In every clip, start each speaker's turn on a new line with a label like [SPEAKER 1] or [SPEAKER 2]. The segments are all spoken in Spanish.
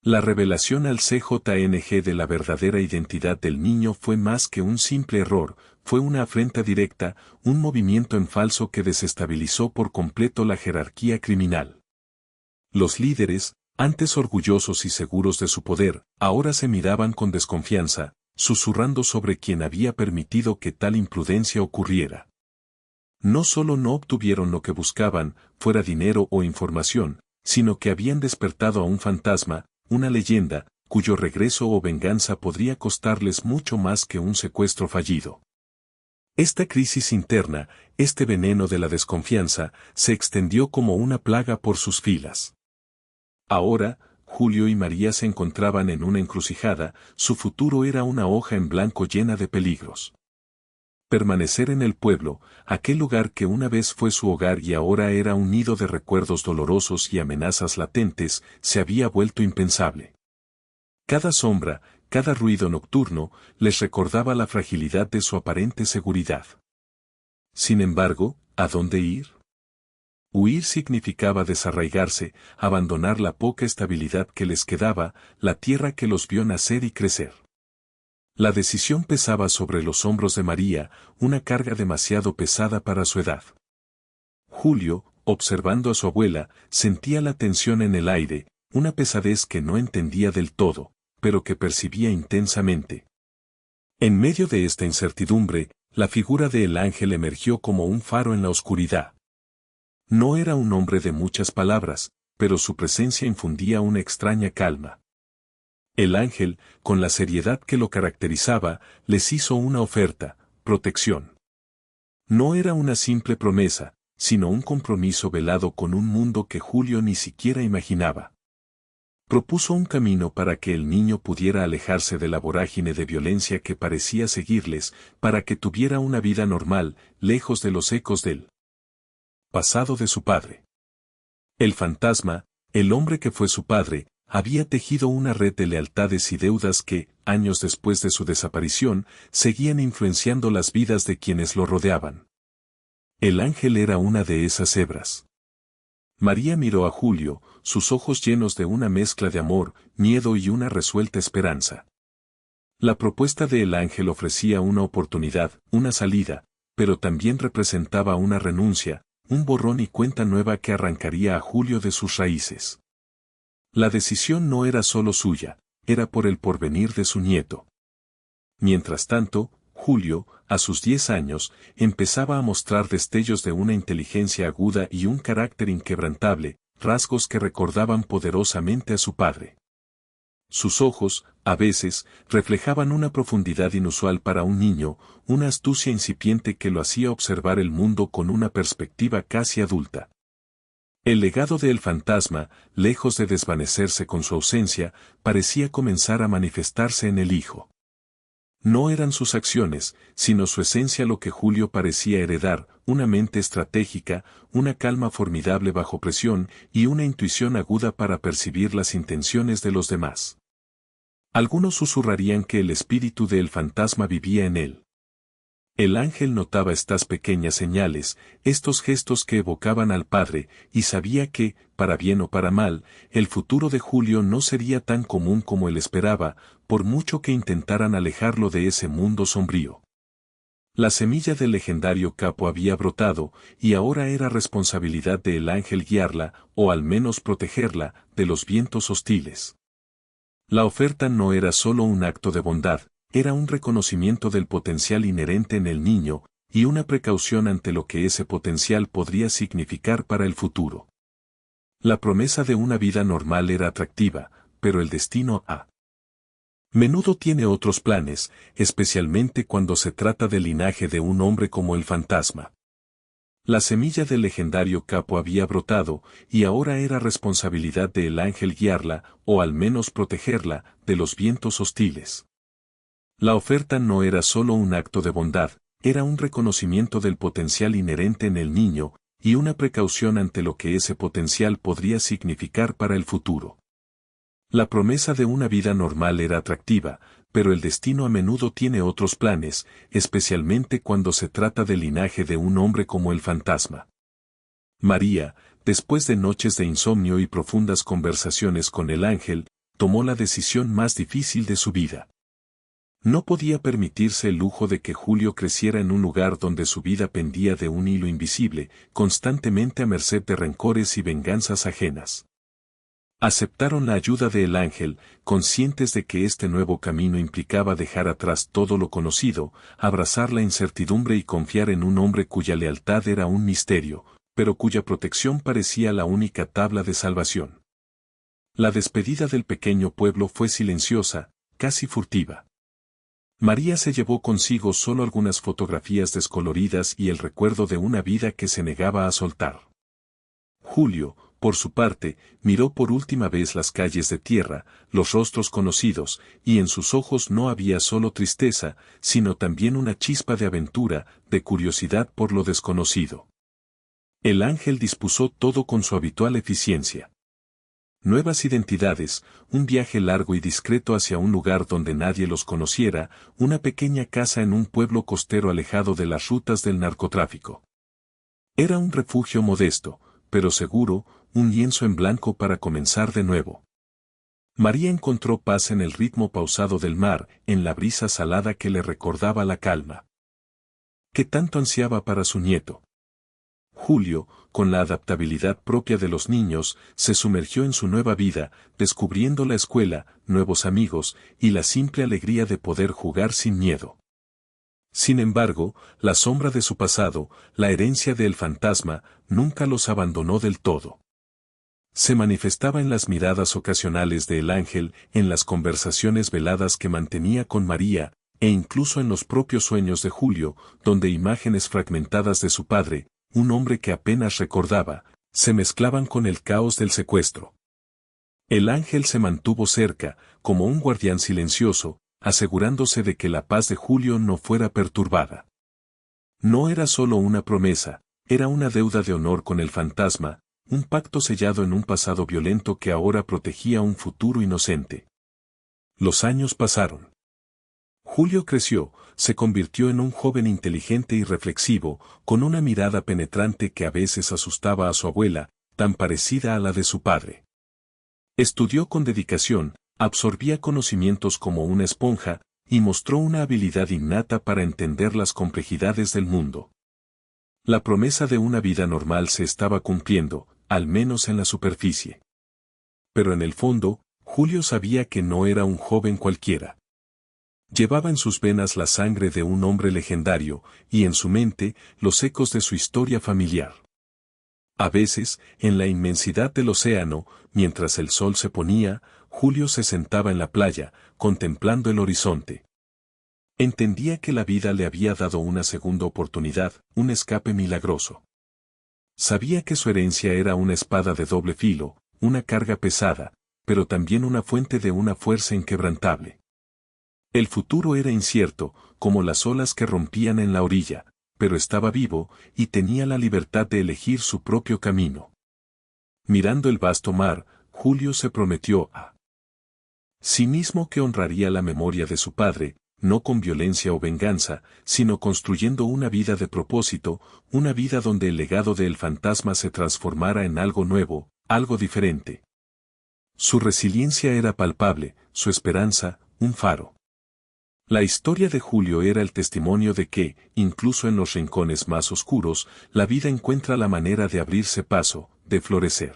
[SPEAKER 1] La revelación al CJNG de la verdadera identidad del niño fue más que un simple error, fue una afrenta directa, un movimiento en falso que desestabilizó por completo la jerarquía criminal. Los líderes, antes orgullosos y seguros de su poder, ahora se miraban con desconfianza, susurrando sobre quien había permitido que tal imprudencia ocurriera. No solo no obtuvieron lo que buscaban, fuera dinero o información, sino que habían despertado a un fantasma, una leyenda, cuyo regreso o venganza podría costarles mucho más que un secuestro fallido. Esta crisis interna, este veneno de la desconfianza, se extendió como una plaga por sus filas. Ahora, Julio y María se encontraban en una encrucijada, su futuro era una hoja en blanco llena de peligros. Permanecer en el pueblo, aquel lugar que una vez fue su hogar y ahora era un nido de recuerdos dolorosos y amenazas latentes, se había vuelto impensable. Cada sombra, cada ruido nocturno, les recordaba la fragilidad de su aparente seguridad. Sin embargo, ¿a dónde ir? Huir significaba desarraigarse, abandonar la poca estabilidad que les quedaba, la tierra que los vio nacer y crecer. La decisión pesaba sobre los hombros de María, una carga demasiado pesada para su edad. Julio, observando a su abuela, sentía la tensión en el aire, una pesadez que no entendía del todo, pero que percibía intensamente. En medio de esta incertidumbre, la figura del ángel emergió como un faro en la oscuridad. No era un hombre de muchas palabras, pero su presencia infundía una extraña calma. El ángel, con la seriedad que lo caracterizaba, les hizo una oferta, protección. No era una simple promesa, sino un compromiso velado con un mundo que Julio ni siquiera imaginaba. Propuso un camino para que el niño pudiera alejarse de la vorágine de violencia que parecía seguirles, para que tuviera una vida normal, lejos de los ecos del pasado de su padre. El fantasma, el hombre que fue su padre, había tejido una red de lealtades y deudas que, años después de su desaparición, seguían influenciando las vidas de quienes lo rodeaban. El ángel era una de esas hebras. María miró a Julio, sus ojos llenos de una mezcla de amor, miedo y una resuelta esperanza. La propuesta del ángel ofrecía una oportunidad, una salida, pero también representaba una renuncia, un borrón y cuenta nueva que arrancaría a Julio de sus raíces. La decisión no era solo suya, era por el porvenir de su nieto. Mientras tanto, Julio, a sus 10 años, empezaba a mostrar destellos de una inteligencia aguda y un carácter inquebrantable, rasgos que recordaban poderosamente a su padre. Sus ojos, a veces, reflejaban una profundidad inusual para un niño, una astucia incipiente que lo hacía observar el mundo con una perspectiva casi adulta. El legado del fantasma, lejos de desvanecerse con su ausencia, parecía comenzar a manifestarse en el hijo. No eran sus acciones, sino su esencia lo que Julio parecía heredar, una mente estratégica, una calma formidable bajo presión y una intuición aguda para percibir las intenciones de los demás. Algunos susurrarían que el espíritu del fantasma vivía en él. El ángel notaba estas pequeñas señales, estos gestos que evocaban al padre, y sabía que, para bien o para mal, el futuro de Julio no sería tan común como él esperaba, por mucho que intentaran alejarlo de ese mundo sombrío. La semilla del legendario capo había brotado, y ahora era responsabilidad del ángel guiarla, o al menos protegerla, de los vientos hostiles. La oferta no era solo un acto de bondad, era un reconocimiento del potencial inherente en el niño, y una precaución ante lo que ese potencial podría significar para el futuro. La promesa de una vida normal era atractiva, pero el destino a menudo tiene otros planes, especialmente cuando se trata del linaje de un hombre como el fantasma. La semilla del legendario capo había brotado, y ahora era responsabilidad del ángel guiarla, o al menos protegerla, de los vientos hostiles. La oferta no era solo un acto de bondad, era un reconocimiento del potencial inherente en el niño, y una precaución ante lo que ese potencial podría significar para el futuro. La promesa de una vida normal era atractiva, pero el destino a menudo tiene otros planes, especialmente cuando se trata del linaje de un hombre como el fantasma. María, después de noches de insomnio y profundas conversaciones con el ángel, tomó la decisión más difícil de su vida. No podía permitirse el lujo de que Julio creciera en un lugar donde su vida pendía de un hilo invisible, constantemente a merced de rencores y venganzas ajenas. Aceptaron la ayuda de El Ángel, conscientes de que este nuevo camino implicaba dejar atrás todo lo conocido, abrazar la incertidumbre y confiar en un hombre cuya lealtad era un misterio, pero cuya protección parecía la única tabla de salvación. La despedida del pequeño pueblo fue silenciosa, casi furtiva. María se llevó consigo solo algunas fotografías descoloridas y el recuerdo de una vida que se negaba a soltar. Julio, por su parte, miró por última vez las calles de tierra, los rostros conocidos, y en sus ojos no había solo tristeza, sino también una chispa de aventura, de curiosidad por lo desconocido. El Ángel dispuso todo con su habitual eficiencia. Nuevas identidades, un viaje largo y discreto hacia un lugar donde nadie los conociera, una pequeña casa en un pueblo costero alejado de las rutas del narcotráfico. Era un refugio modesto, pero seguro, un lienzo en blanco para comenzar de nuevo. María encontró paz en el ritmo pausado del mar, en la brisa salada que le recordaba la calma que tanto ansiaba para su nieto. Julio, con la adaptabilidad propia de los niños, se sumergió en su nueva vida, descubriendo la escuela, nuevos amigos, y la simple alegría de poder jugar sin miedo. Sin embargo, la sombra de su pasado, la herencia del fantasma, nunca los abandonó del todo. Se manifestaba en las miradas ocasionales de El Ángel, en las conversaciones veladas que mantenía con María, e incluso en los propios sueños de Julio, donde imágenes fragmentadas de su padre, un hombre que apenas recordaba, se mezclaban con el caos del secuestro. El Ángel se mantuvo cerca, como un guardián silencioso, asegurándose de que la paz de Julio no fuera perturbada. No era solo una promesa, era una deuda de honor con el fantasma, un pacto sellado en un pasado violento que ahora protegía un futuro inocente. Los años pasaron. Julio creció, se convirtió en un joven inteligente y reflexivo, con una mirada penetrante que a veces asustaba a su abuela, tan parecida a la de su padre. Estudió con dedicación, absorbía conocimientos como una esponja, y mostró una habilidad innata para entender las complejidades del mundo. La promesa de una vida normal se estaba cumpliendo, al menos en la superficie. Pero en el fondo, Julio sabía que no era un joven cualquiera. Llevaba en sus venas la sangre de un hombre legendario, y en su mente, los ecos de su historia familiar. A veces, en la inmensidad del océano, mientras el sol se ponía, Julio se sentaba en la playa, contemplando el horizonte. Entendía que la vida le había dado una segunda oportunidad, un escape milagroso. Sabía que su herencia era una espada de doble filo, una carga pesada, pero también una fuente de una fuerza inquebrantable. El futuro era incierto, como las olas que rompían en la orilla, pero estaba vivo, y tenía la libertad de elegir su propio camino. Mirando el vasto mar, Julio se prometió a sí mismo que honraría la memoria de su padre, no con violencia o venganza, sino construyendo una vida de propósito, una vida donde el legado del fantasma se transformara en algo nuevo, algo diferente. Su resiliencia era palpable, su esperanza, un faro. La historia de Julio era el testimonio de que, incluso en los rincones más oscuros, la vida encuentra la manera de abrirse paso, de florecer.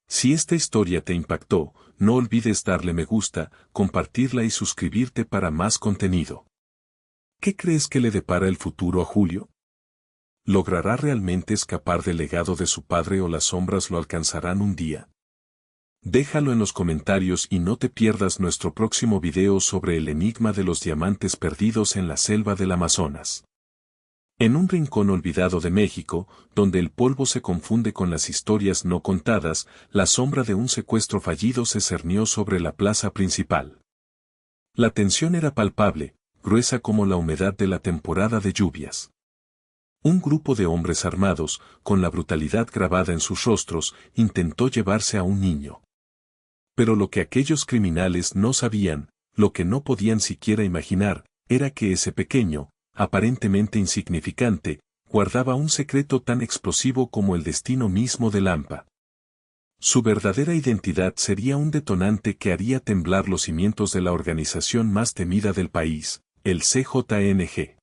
[SPEAKER 1] Si esta historia te impactó, no olvides darle me gusta, compartirla y suscribirte para más contenido. ¿Qué crees que le depara el futuro a Julio? ¿Logrará realmente escapar del legado de su padre o las sombras lo alcanzarán un día? Déjalo en los comentarios y no te pierdas nuestro próximo video sobre el enigma de los diamantes perdidos en la selva del Amazonas. En un rincón olvidado de México, donde el polvo se confunde con las historias no contadas, la sombra de un secuestro fallido se cernió sobre la plaza principal. La tensión era palpable, gruesa como la humedad de la temporada de lluvias. Un grupo de hombres armados, con la brutalidad grabada en sus rostros, intentó llevarse a un niño. Pero lo que aquellos criminales no sabían, lo que no podían siquiera imaginar, era que ese pequeño, aparentemente insignificante, guardaba un secreto tan explosivo como el destino mismo de Lampa. Su verdadera identidad sería un detonante que haría temblar los cimientos de la organización más temida del país, el CJNG.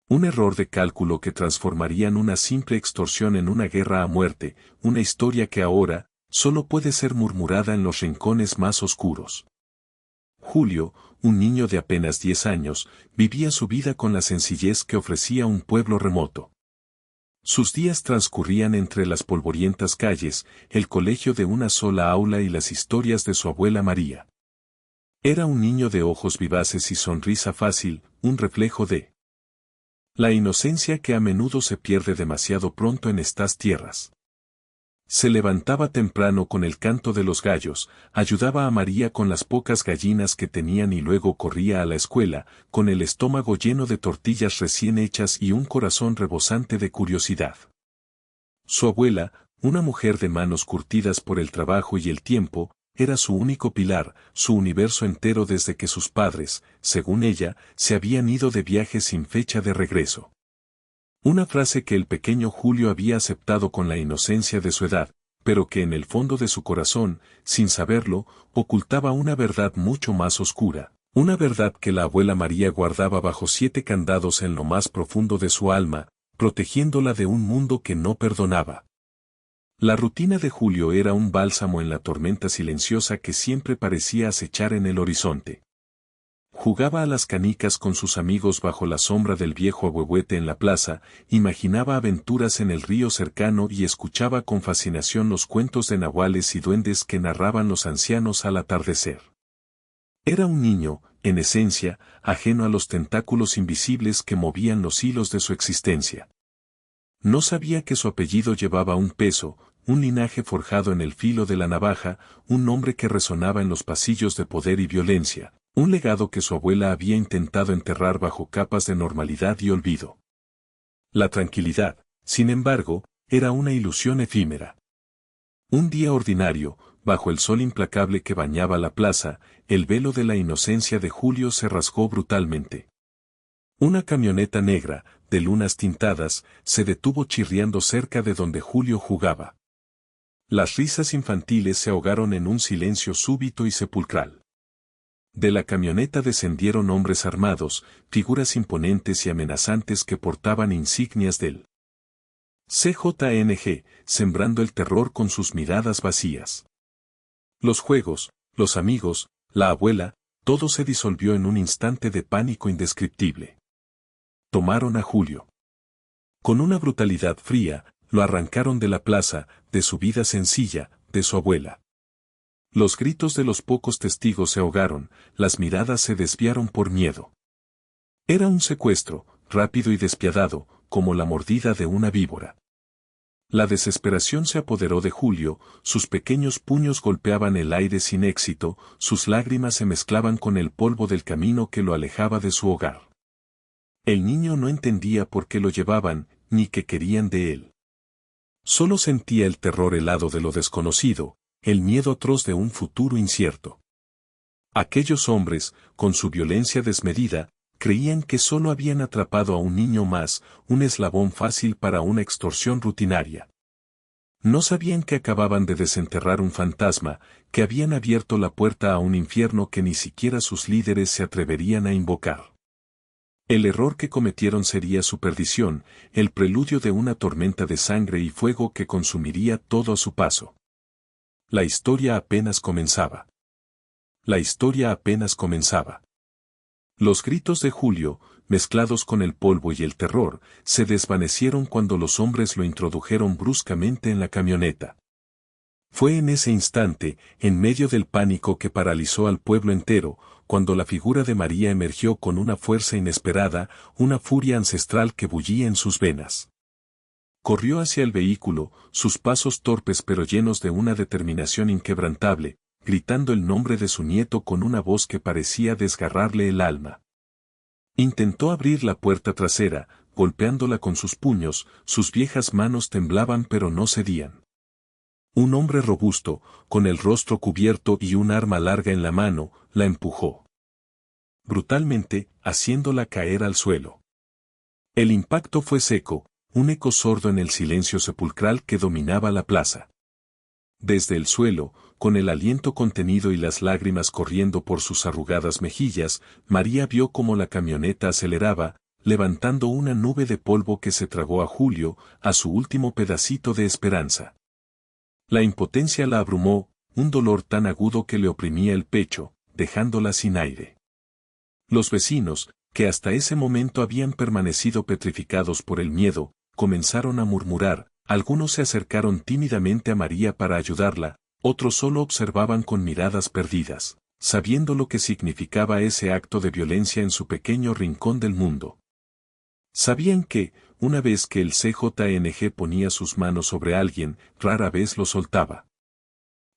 [SPEAKER 1] Un error de cálculo que transformarían una simple extorsión en una guerra a muerte, una historia que ahora, solo puede ser murmurada en los rincones más oscuros. Julio, un niño de apenas 10 años, vivía su vida con la sencillez que ofrecía un pueblo remoto. Sus días transcurrían entre las polvorientas calles, el colegio de una sola aula y las historias de su abuela María. Era un niño de ojos vivaces y sonrisa fácil, un reflejo de la inocencia que a menudo se pierde demasiado pronto en estas tierras. Se levantaba temprano con el canto de los gallos, ayudaba a María con las pocas gallinas que tenían y luego corría a la escuela, con el estómago lleno de tortillas recién hechas y un corazón rebosante de curiosidad. Su abuela, una mujer de manos curtidas por el trabajo y el tiempo, era su único pilar, su universo entero desde que sus padres, según ella, se habían ido de viaje sin fecha de regreso. Una frase que el pequeño Julio había aceptado con la inocencia de su edad, pero que en el fondo de su corazón, sin saberlo, ocultaba una verdad mucho más oscura, una verdad que la abuela María guardaba bajo 7 candados en lo más profundo de su alma, protegiéndola de un mundo que no perdonaba. La rutina de Julio era un bálsamo en la tormenta silenciosa que siempre parecía acechar en el horizonte. Jugaba a las canicas con sus amigos bajo la sombra del viejo ahuehuete en la plaza, imaginaba aventuras en el río cercano y escuchaba con fascinación los cuentos de nahuales y duendes que narraban los ancianos al atardecer. Era un niño, en esencia, ajeno a los tentáculos invisibles que movían los hilos de su existencia. No sabía que su apellido llevaba un peso, un linaje forjado en el filo de la navaja, un nombre que resonaba en los pasillos de poder y violencia. Un legado que su abuela había intentado enterrar bajo capas de normalidad y olvido. La tranquilidad, sin embargo, era una ilusión efímera. Un día ordinario, bajo el sol implacable que bañaba la plaza, el velo de la inocencia de Julio se rasgó brutalmente. Una camioneta negra, de lunas tintadas, se detuvo chirriando cerca de donde Julio jugaba. Las risas infantiles se ahogaron en un silencio súbito y sepulcral. De la camioneta descendieron hombres armados, figuras imponentes y amenazantes que portaban insignias del CJNG, sembrando el terror con sus miradas vacías. Los juegos, los amigos, la abuela, todo se disolvió en un instante de pánico indescriptible. Tomaron a Julio. Con una brutalidad fría, lo arrancaron de la plaza, de su vida sencilla, de su abuela. Los gritos de los pocos testigos se ahogaron, las miradas se desviaron por miedo. Era un secuestro, rápido y despiadado, como la mordida de una víbora. La desesperación se apoderó de Julio, sus pequeños puños golpeaban el aire sin éxito, sus lágrimas se mezclaban con el polvo del camino que lo alejaba de su hogar. El niño no entendía por qué lo llevaban, ni qué querían de él. Solo sentía el terror helado de lo desconocido, el miedo atroz de un futuro incierto. Aquellos hombres, con su violencia desmedida, creían que solo habían atrapado a un niño más, un eslabón fácil para una extorsión rutinaria. No sabían que acababan de desenterrar un fantasma, que habían abierto la puerta a un infierno que ni siquiera sus líderes se atreverían a invocar. El error que cometieron sería su perdición, el preludio de una tormenta de sangre y fuego que consumiría todo a su paso. La historia apenas comenzaba. La historia apenas comenzaba. Los gritos de Julio, mezclados con el polvo y el terror, se desvanecieron cuando los hombres lo introdujeron bruscamente en la camioneta. Fue en ese instante, en medio del pánico que paralizó al pueblo entero, cuando la figura de María emergió con una fuerza inesperada, una furia ancestral que bullía en sus venas. Corrió hacia el vehículo, sus pasos torpes pero llenos de una determinación inquebrantable, gritando el nombre de su nieto con una voz que parecía desgarrarle el alma. Intentó abrir la puerta trasera, golpeándola con sus puños, sus viejas manos temblaban pero no cedían. Un hombre robusto, con el rostro cubierto y un arma larga en la mano, la empujó. Brutalmente, haciéndola caer al suelo. El impacto fue seco, un eco sordo en el silencio sepulcral que dominaba la plaza. Desde el suelo, con el aliento contenido y las lágrimas corriendo por sus arrugadas mejillas, María vio cómo la camioneta aceleraba, levantando una nube de polvo que se tragó a Julio, a su último pedacito de esperanza. La impotencia la abrumó, un dolor tan agudo que le oprimía el pecho, dejándola sin aire. Los vecinos, que hasta ese momento habían permanecido petrificados por el miedo, comenzaron a murmurar, algunos se acercaron tímidamente a María para ayudarla, otros solo observaban con miradas perdidas, sabiendo lo que significaba ese acto de violencia en su pequeño rincón del mundo. Sabían que, una vez que el CJNG ponía sus manos sobre alguien, rara vez lo soltaba.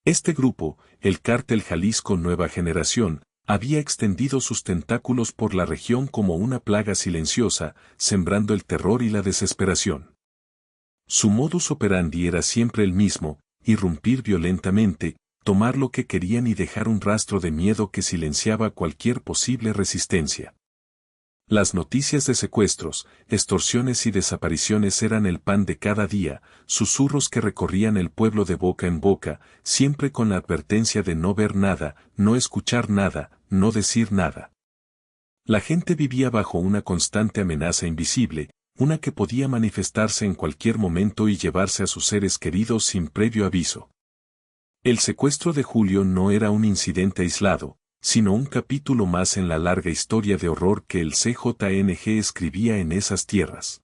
[SPEAKER 1] Este grupo, el Cártel Jalisco Nueva Generación, había extendido sus tentáculos por la región como una plaga silenciosa, sembrando el terror y la desesperación. Su modus operandi era siempre el mismo, irrumpir violentamente, tomar lo que querían y dejar un rastro de miedo que silenciaba cualquier posible resistencia. Las noticias de secuestros, extorsiones y desapariciones eran el pan de cada día, susurros que recorrían el pueblo de boca en boca, siempre con la advertencia de no ver nada, no escuchar nada, no decir nada. La gente vivía bajo una constante amenaza invisible, una que podía manifestarse en cualquier momento y llevarse a sus seres queridos sin previo aviso. El secuestro de Julio no era un incidente aislado, sino un capítulo más en la larga historia de horror que el CJNG escribía en esas tierras.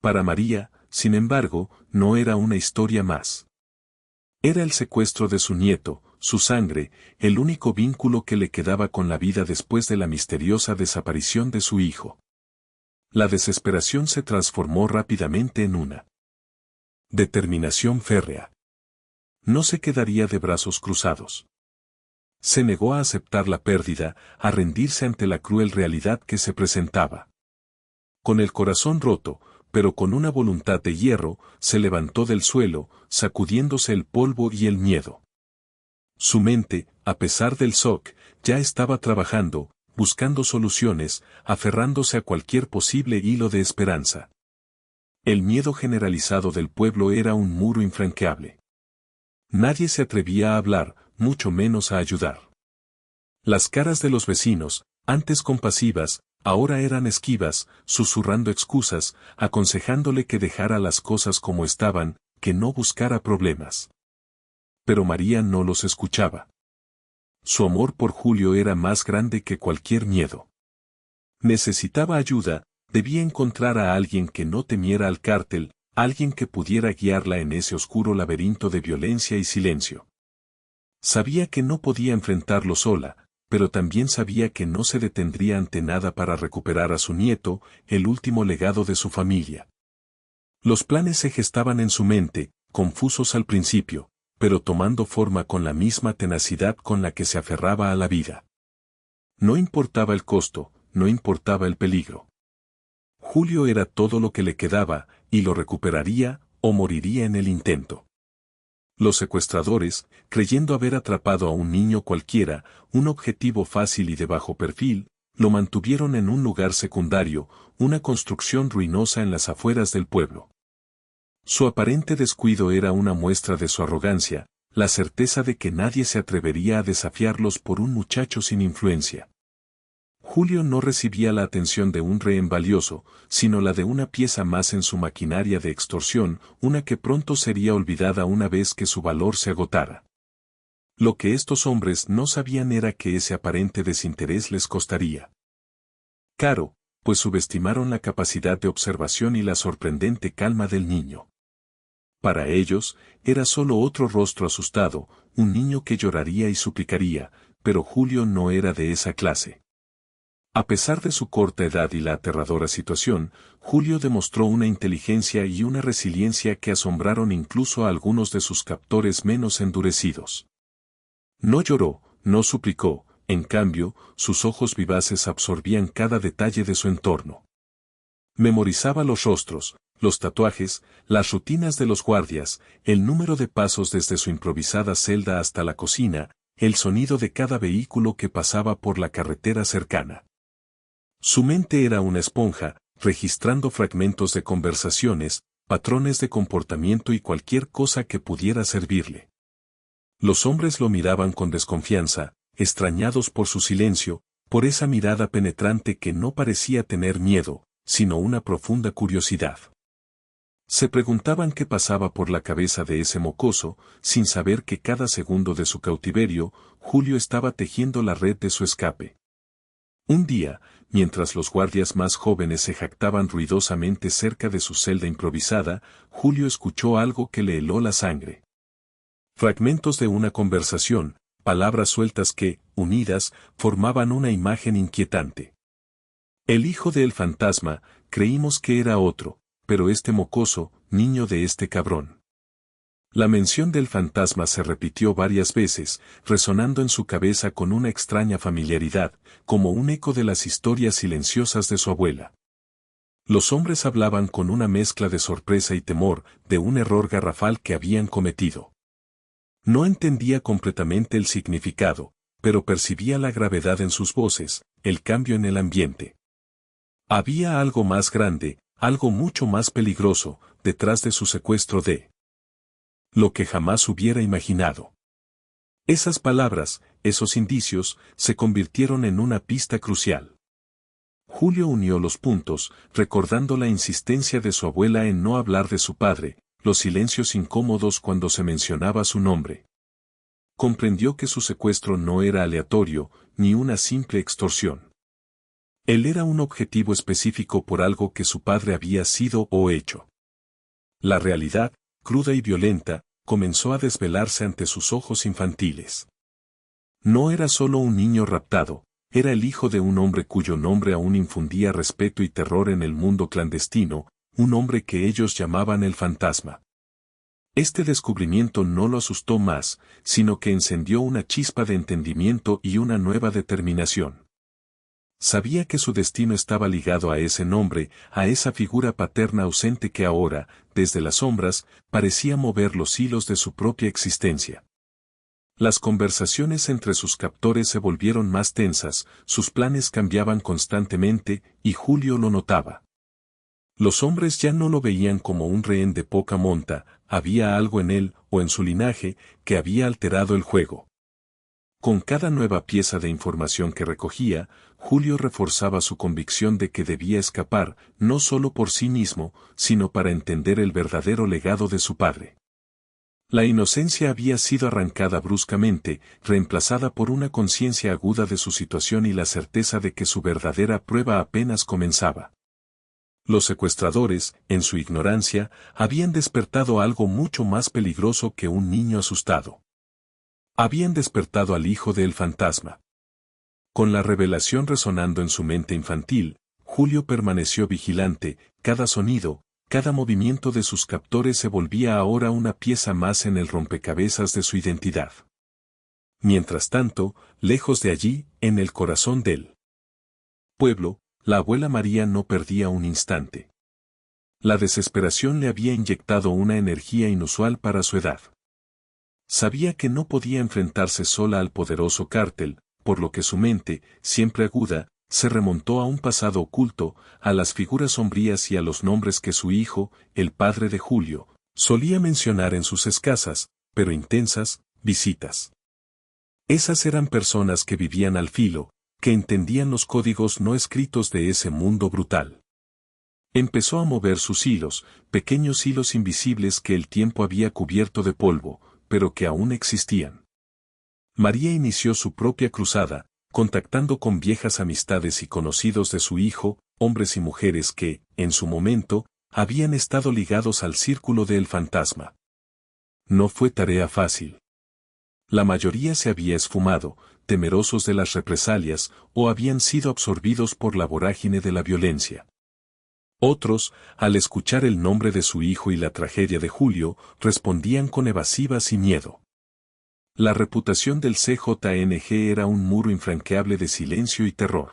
[SPEAKER 1] Para María, sin embargo, no era una historia más. Era el secuestro de su nieto, su sangre, el único vínculo que le quedaba con la vida después de la misteriosa desaparición de su hijo. La desesperación se transformó rápidamente en una determinación férrea. No se quedaría de brazos cruzados. Se negó a aceptar la pérdida, a rendirse ante la cruel realidad que se presentaba. Con el corazón roto, pero con una voluntad de hierro, se levantó del suelo, sacudiéndose el polvo y el miedo. Su mente, a pesar del shock, ya estaba trabajando, buscando soluciones, aferrándose a cualquier posible hilo de esperanza. El miedo generalizado del pueblo era un muro infranqueable. Nadie se atrevía a hablar, mucho menos a ayudar. Las caras de los vecinos, antes compasivas, ahora eran esquivas, susurrando excusas, aconsejándole que dejara las cosas como estaban, que no buscara problemas. Pero María no los escuchaba. Su amor por Julio era más grande que cualquier miedo. Necesitaba ayuda, debía encontrar a alguien que no temiera al cártel, alguien que pudiera guiarla en ese oscuro laberinto de violencia y silencio. Sabía que no podía enfrentarlo sola, pero también sabía que no se detendría ante nada para recuperar a su nieto, el último legado de su familia. Los planes se gestaban en su mente, confusos al principio, pero tomando forma con la misma tenacidad con la que se aferraba a la vida. No importaba el costo, no importaba el peligro. Julio era todo lo que le quedaba, y lo recuperaría, o moriría en el intento. Los secuestradores, creyendo haber atrapado a un niño cualquiera, un objetivo fácil y de bajo perfil, lo mantuvieron en un lugar secundario, una construcción ruinosa en las afueras del pueblo. Su aparente descuido era una muestra de su arrogancia, la certeza de que nadie se atrevería a desafiarlos por un muchacho sin influencia. Julio no recibía la atención de un rehén valioso, sino la de una pieza más en su maquinaria de extorsión, una que pronto sería olvidada una vez que su valor se agotara. Lo que estos hombres no sabían era que ese aparente desinterés les costaría caro, pues subestimaron la capacidad de observación y la sorprendente calma del niño. Para ellos, era solo otro rostro asustado, un niño que lloraría y suplicaría, pero Julio no era de esa clase. A pesar de su corta edad y la aterradora situación, Julio demostró una inteligencia y una resiliencia que asombraron incluso a algunos de sus captores menos endurecidos. No lloró, no suplicó, en cambio, sus ojos vivaces absorbían cada detalle de su entorno. Memorizaba los rostros, los tatuajes, las rutinas de los guardias, el número de pasos desde su improvisada celda hasta la cocina, el sonido de cada vehículo que pasaba por la carretera cercana. Su mente era una esponja, registrando fragmentos de conversaciones, patrones de comportamiento y cualquier cosa que pudiera servirle. Los hombres lo miraban con desconfianza, extrañados por su silencio, por esa mirada penetrante que no parecía tener miedo, sino una profunda curiosidad. Se preguntaban qué pasaba por la cabeza de ese mocoso, sin saber que cada segundo de su cautiverio, Julio estaba tejiendo la red de su escape. Un día, mientras los guardias más jóvenes se jactaban ruidosamente cerca de su celda improvisada, Julio escuchó algo que le heló la sangre. Fragmentos de una conversación, palabras sueltas que, unidas, formaban una imagen inquietante. El hijo del fantasma, creímos que era otro, pero este mocoso, niño de este cabrón. La mención del fantasma se repitió varias veces, resonando en su cabeza con una extraña familiaridad, como un eco de las historias silenciosas de su abuela. Los hombres hablaban con una mezcla de sorpresa y temor, de un error garrafal que habían cometido. No entendía completamente el significado, pero percibía la gravedad en sus voces, el cambio en el ambiente. Había algo más grande, algo mucho más peligroso, detrás de su secuestro de lo que jamás hubiera imaginado. Esas palabras, esos indicios, se convirtieron en una pista crucial. Julio unió los puntos, recordando la insistencia de su abuela en no hablar de su padre, los silencios incómodos cuando se mencionaba su nombre. Comprendió que su secuestro no era aleatorio, ni una simple extorsión. Él era un objetivo específico por algo que su padre había sido o hecho. La realidad, cruda y violenta, comenzó a desvelarse ante sus ojos infantiles. No era solo un niño raptado, era el hijo de un hombre cuyo nombre aún infundía respeto y terror en el mundo clandestino, un hombre que ellos llamaban el fantasma. Este descubrimiento no lo asustó más, sino que encendió una chispa de entendimiento y una nueva determinación. Sabía que su destino estaba ligado a ese nombre, a esa figura paterna ausente que ahora, desde las sombras, parecía mover los hilos de su propia existencia. Las conversaciones entre sus captores se volvieron más tensas, sus planes cambiaban constantemente, y Julio lo notaba. Los hombres ya no lo veían como un rehén de poca monta, había algo en él, o en su linaje, que había alterado el juego. Con cada nueva pieza de información que recogía, Julio reforzaba su convicción de que debía escapar, no solo por sí mismo, sino para entender el verdadero legado de su padre. La inocencia había sido arrancada bruscamente, reemplazada por una conciencia aguda de su situación y la certeza de que su verdadera prueba apenas comenzaba. Los secuestradores, en su ignorancia, habían despertado algo mucho más peligroso que un niño asustado. Habían despertado al hijo del fantasma. Con la revelación resonando en su mente infantil, Julio permaneció vigilante, cada sonido, cada movimiento de sus captores se volvía ahora una pieza más en el rompecabezas de su identidad. Mientras tanto, lejos de allí, en el corazón del pueblo, la abuela María no perdía un instante. La desesperación le había inyectado una energía inusual para su edad. Sabía que no podía enfrentarse sola al poderoso cártel, por lo que su mente, siempre aguda, se remontó a un pasado oculto, a las figuras sombrías y a los nombres que su hijo, el padre de Julio, solía mencionar en sus escasas, pero intensas, visitas. Esas eran personas que vivían al filo, que entendían los códigos no escritos de ese mundo brutal. Empezó a mover sus hilos, pequeños hilos invisibles que el tiempo había cubierto de polvo, pero que aún existían. María inició su propia cruzada, contactando con viejas amistades y conocidos de su hijo, hombres y mujeres que, en su momento, habían estado ligados al círculo del fantasma. No fue tarea fácil. La mayoría se había esfumado, temerosos de las represalias, o habían sido absorbidos por la vorágine de la violencia. Otros, al escuchar el nombre de su hijo y la tragedia de Julio, respondían con evasivas y miedo. La reputación del CJNG era un muro infranqueable de silencio y terror.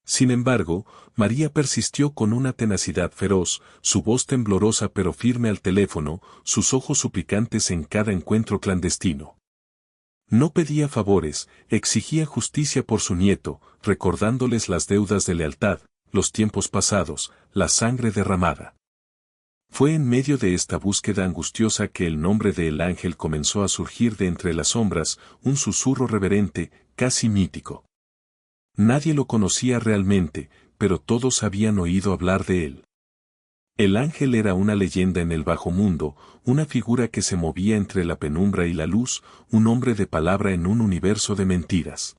[SPEAKER 1] Sin embargo, María persistió con una tenacidad feroz, su voz temblorosa pero firme al teléfono, sus ojos suplicantes en cada encuentro clandestino. No pedía favores, exigía justicia por su nieto, recordándoles las deudas de lealtad, los tiempos pasados, la sangre derramada. Fue en medio de esta búsqueda angustiosa que el nombre de El Ángel comenzó a surgir de entre las sombras, un susurro reverente, casi mítico. Nadie lo conocía realmente, pero todos habían oído hablar de él. El ángel era una leyenda en el bajo mundo, una figura que se movía entre la penumbra y la luz, un hombre de palabra en un universo de mentiras.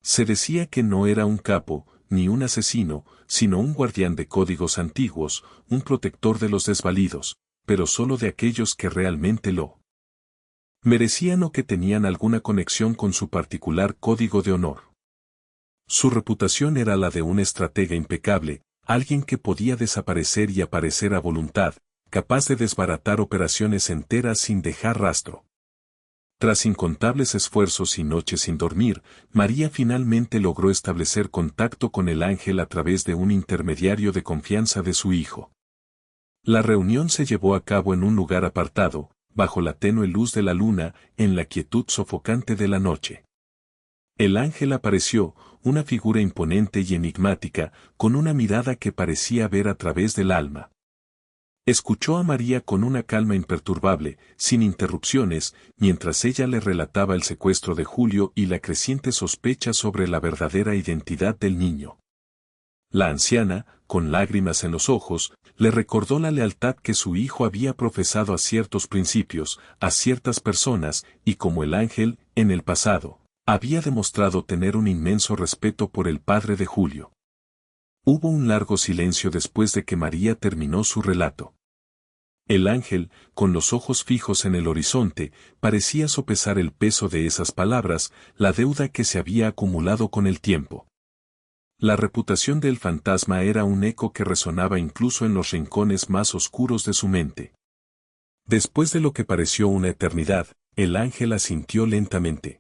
[SPEAKER 1] Se decía que no era un capo, ni un asesino, sino un guardián de códigos antiguos, un protector de los desvalidos, pero solo de aquellos que realmente lo merecían o que tenían alguna conexión con su particular código de honor. Su reputación era la de un estratega impecable, alguien que podía desaparecer y aparecer a voluntad, capaz de desbaratar operaciones enteras sin dejar rastro. Tras incontables esfuerzos y noches sin dormir, María finalmente logró establecer contacto con el ángel a través de un intermediario de confianza de su hijo. La reunión se llevó a cabo en un lugar apartado, bajo la tenue luz de la luna, en la quietud sofocante de la noche. El ángel apareció, una figura imponente y enigmática, con una mirada que parecía ver a través del alma. Escuchó a María con una calma imperturbable, sin interrupciones, mientras ella le relataba el secuestro de Julio y la creciente sospecha sobre la verdadera identidad del niño. La anciana, con lágrimas en los ojos, le recordó la lealtad que su hijo había profesado a ciertos principios, a ciertas personas, y como el ángel, en el pasado, había demostrado tener un inmenso respeto por el padre de Julio. Hubo un largo silencio después de que María terminó su relato. El ángel, con los ojos fijos en el horizonte, parecía sopesar el peso de esas palabras, la deuda que se había acumulado con el tiempo. La reputación del fantasma era un eco que resonaba incluso en los rincones más oscuros de su mente. Después de lo que pareció una eternidad, el ángel asintió lentamente.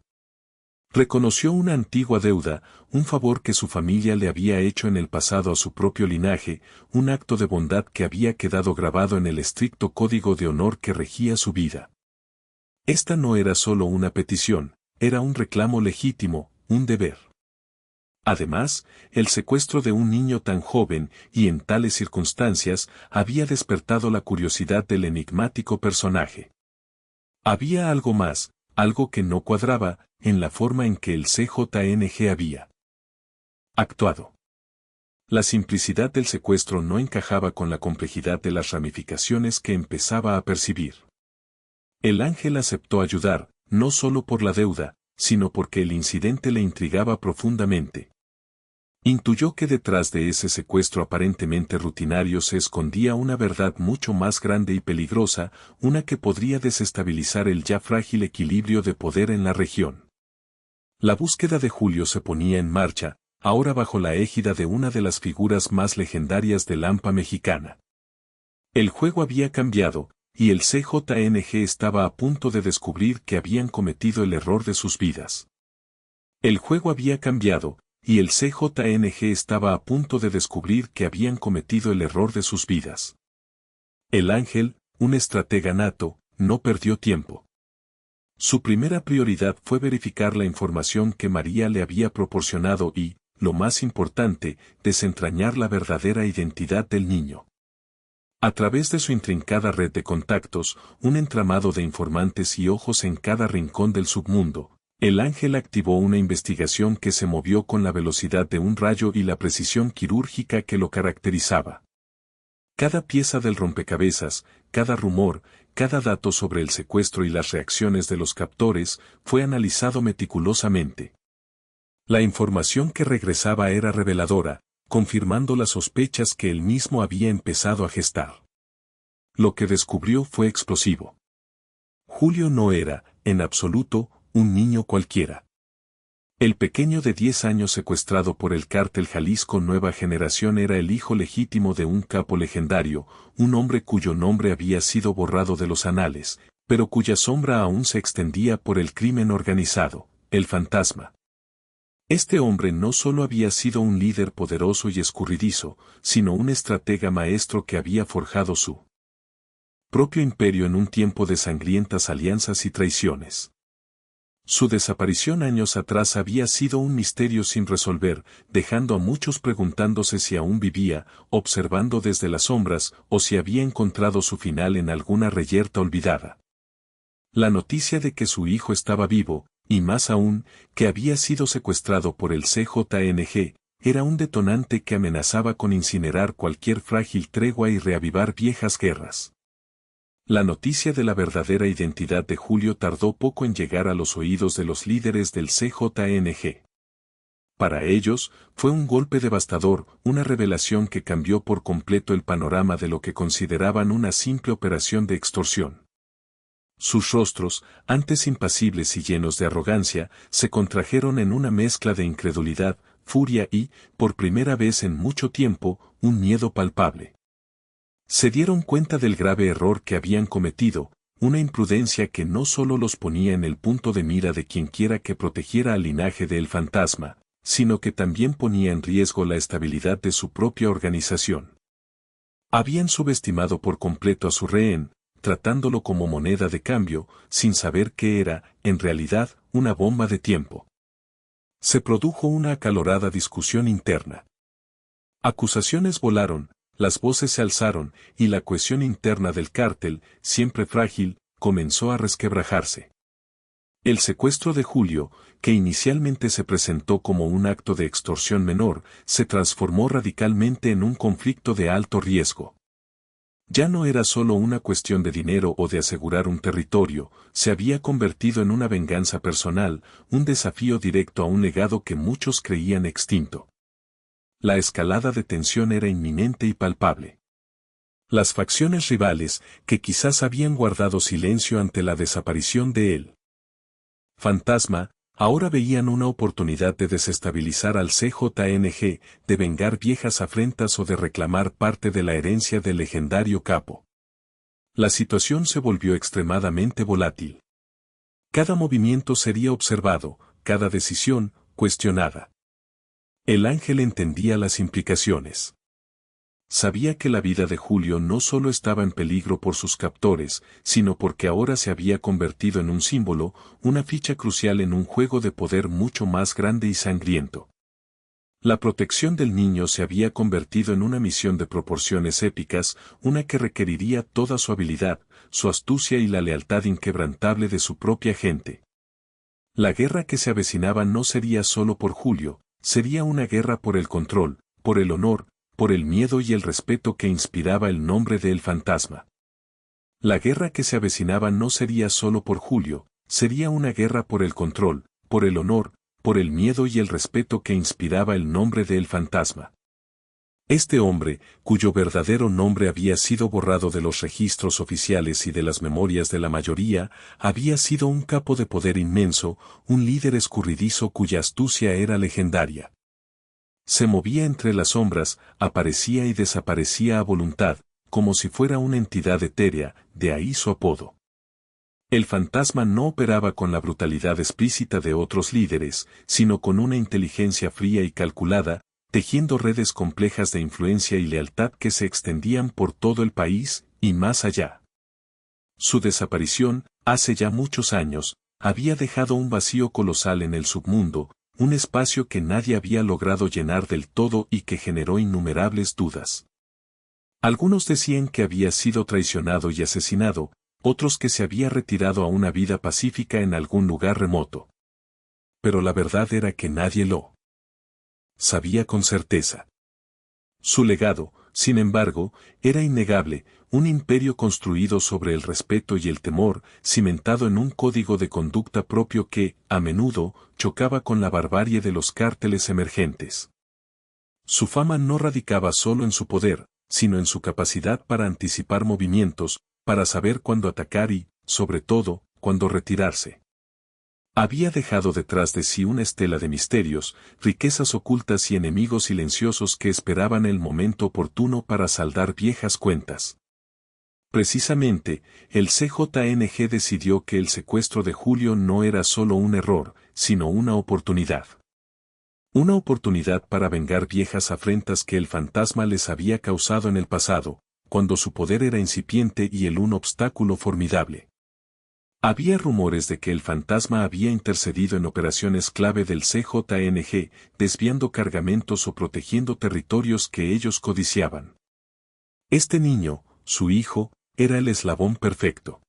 [SPEAKER 1] Reconoció una antigua deuda, un favor que su familia le había hecho en el pasado a su propio linaje, un acto de bondad que había quedado grabado en el estricto código de honor que regía su vida. Esta no era solo una petición, era un reclamo legítimo, un deber. Además, el secuestro de un niño tan joven y en tales circunstancias había despertado la curiosidad del enigmático personaje. Había algo más, algo que no cuadraba, en la forma en que el CJNG había actuado. La simplicidad del secuestro no encajaba con la complejidad de las ramificaciones que empezaba a percibir. El ángel aceptó ayudar, no solo por la deuda, sino porque el incidente le intrigaba profundamente. Intuyó que detrás de ese secuestro aparentemente rutinario se escondía una verdad mucho más grande y peligrosa, una que podría desestabilizar el ya frágil equilibrio de poder en la región. La búsqueda de Julio se ponía en marcha, ahora bajo la égida de una de las figuras más legendarias del AMPA mexicana. El juego había cambiado, y el CJNG estaba a punto de descubrir que habían cometido el error de sus vidas. El juego había cambiado, y el CJNG estaba a punto de descubrir que habían cometido el error de sus vidas. El ángel, un estratega nato, no perdió tiempo. Su primera prioridad fue verificar la información que María le había proporcionado y, lo más importante, desentrañar la verdadera identidad del niño. A través de su intrincada red de contactos, un entramado de informantes y ojos en cada rincón del submundo, el ángel activó una investigación que se movió con la velocidad de un rayo y la precisión quirúrgica que lo caracterizaba. Cada pieza del rompecabezas, cada rumor, cada dato sobre el secuestro y las reacciones de los captores, fue analizado meticulosamente. La información que regresaba era reveladora, confirmando las sospechas que él mismo había empezado a gestar. Lo que descubrió fue explosivo. Julio no era, en absoluto, un niño cualquiera. El pequeño de 10 años secuestrado por el cártel Jalisco Nueva Generación era el hijo legítimo de un capo legendario, un hombre cuyo nombre había sido borrado de los anales, pero cuya sombra aún se extendía por el crimen organizado, el fantasma. Este hombre no solo había sido un líder poderoso y escurridizo, sino un estratega maestro que había forjado su propio imperio en un tiempo de sangrientas alianzas y traiciones. Su desaparición años atrás había sido un misterio sin resolver, dejando a muchos preguntándose si aún vivía, observando desde las sombras, o si había encontrado su final en alguna reyerta olvidada. La noticia de que su hijo estaba vivo, y más aún, que había sido secuestrado por el CJNG, era un detonante que amenazaba con incinerar cualquier frágil tregua y reavivar viejas guerras. La noticia de la verdadera identidad de Julio tardó poco en llegar a los oídos de los líderes del CJNG. Para ellos, fue un golpe devastador, una revelación que cambió por completo el panorama de lo que consideraban una simple operación de extorsión. Sus rostros, antes impasibles y llenos de arrogancia, se contrajeron en una mezcla de incredulidad, furia y, por primera vez en mucho tiempo, un miedo palpable. Se dieron cuenta del grave error que habían cometido, una imprudencia que no solo los ponía en el punto de mira de quienquiera que protegiera al linaje del fantasma, sino que también ponía en riesgo la estabilidad de su propia organización. Habían subestimado por completo a su rehén, tratándolo como moneda de cambio, sin saber que era, en realidad, una bomba de tiempo. Se produjo una acalorada discusión interna. Acusaciones volaron, las voces se alzaron, y la cohesión interna del cártel, siempre frágil, comenzó a resquebrajarse. El secuestro de Julio, que inicialmente se presentó como un acto de extorsión menor, se transformó radicalmente en un conflicto de alto riesgo. Ya no era solo una cuestión de dinero o de asegurar un territorio, se había convertido en una venganza personal, un desafío directo a un legado que muchos creían extinto. La escalada de tensión era inminente y palpable. Las facciones rivales, que quizás habían guardado silencio ante la desaparición de él fantasma, ahora veían una oportunidad de desestabilizar al CJNG, de vengar viejas afrentas o de reclamar parte de la herencia del legendario capo. La situación se volvió extremadamente volátil. Cada movimiento sería observado, cada decisión, cuestionada. El ángel entendía las implicaciones. Sabía que la vida de Julio no solo estaba en peligro por sus captores, sino porque ahora se había convertido en un símbolo, una ficha crucial en un juego de poder mucho más grande y sangriento. La protección del niño se había convertido en una misión de proporciones épicas, una que requeriría toda su habilidad, su astucia y la lealtad inquebrantable de su propia gente. La guerra que se avecinaba no sería solo por Julio, sería una guerra por el control, por el honor, por el miedo y el respeto que inspiraba el nombre del fantasma. La guerra que se avecinaba no sería solo por Julio, sería una guerra por el control, por el honor, por el miedo y el respeto que inspiraba el nombre del fantasma. Este hombre, cuyo verdadero nombre había sido borrado de los registros oficiales y de las memorias de la mayoría, había sido un capo de poder inmenso, un líder escurridizo cuya astucia era legendaria. Se movía entre las sombras, aparecía y desaparecía a voluntad, como si fuera una entidad etérea, de ahí su apodo. El fantasma no operaba con la brutalidad explícita de otros líderes, sino con una inteligencia fría y calculada, tejiendo redes complejas de influencia y lealtad que se extendían por todo el país, y más allá. Su desaparición, hace ya muchos años, había dejado un vacío colosal en el submundo, un espacio que nadie había logrado llenar del todo y que generó innumerables dudas. Algunos decían que había sido traicionado y asesinado, otros que se había retirado a una vida pacífica en algún lugar remoto. Pero la verdad era que nadie lo sabía con certeza. Su legado, sin embargo, era innegable, un imperio construido sobre el respeto y el temor, cimentado en un código de conducta propio que, a menudo, chocaba con la barbarie de los cárteles emergentes. Su fama no radicaba solo en su poder, sino en su capacidad para anticipar movimientos, para saber cuándo atacar y, sobre todo, cuándo retirarse. Había dejado detrás de sí una estela de misterios, riquezas ocultas y enemigos silenciosos que esperaban el momento oportuno para saldar viejas cuentas. Precisamente, el CJNG decidió que el secuestro de Julio no era solo un error, sino una oportunidad. Una oportunidad para vengar viejas afrentas que el fantasma les había causado en el pasado, cuando su poder era incipiente y él un obstáculo formidable. Había rumores de que el fantasma había intercedido en operaciones clave del CJNG, desviando cargamentos o protegiendo territorios que ellos codiciaban. Este niño, su hijo, era el eslabón perfecto.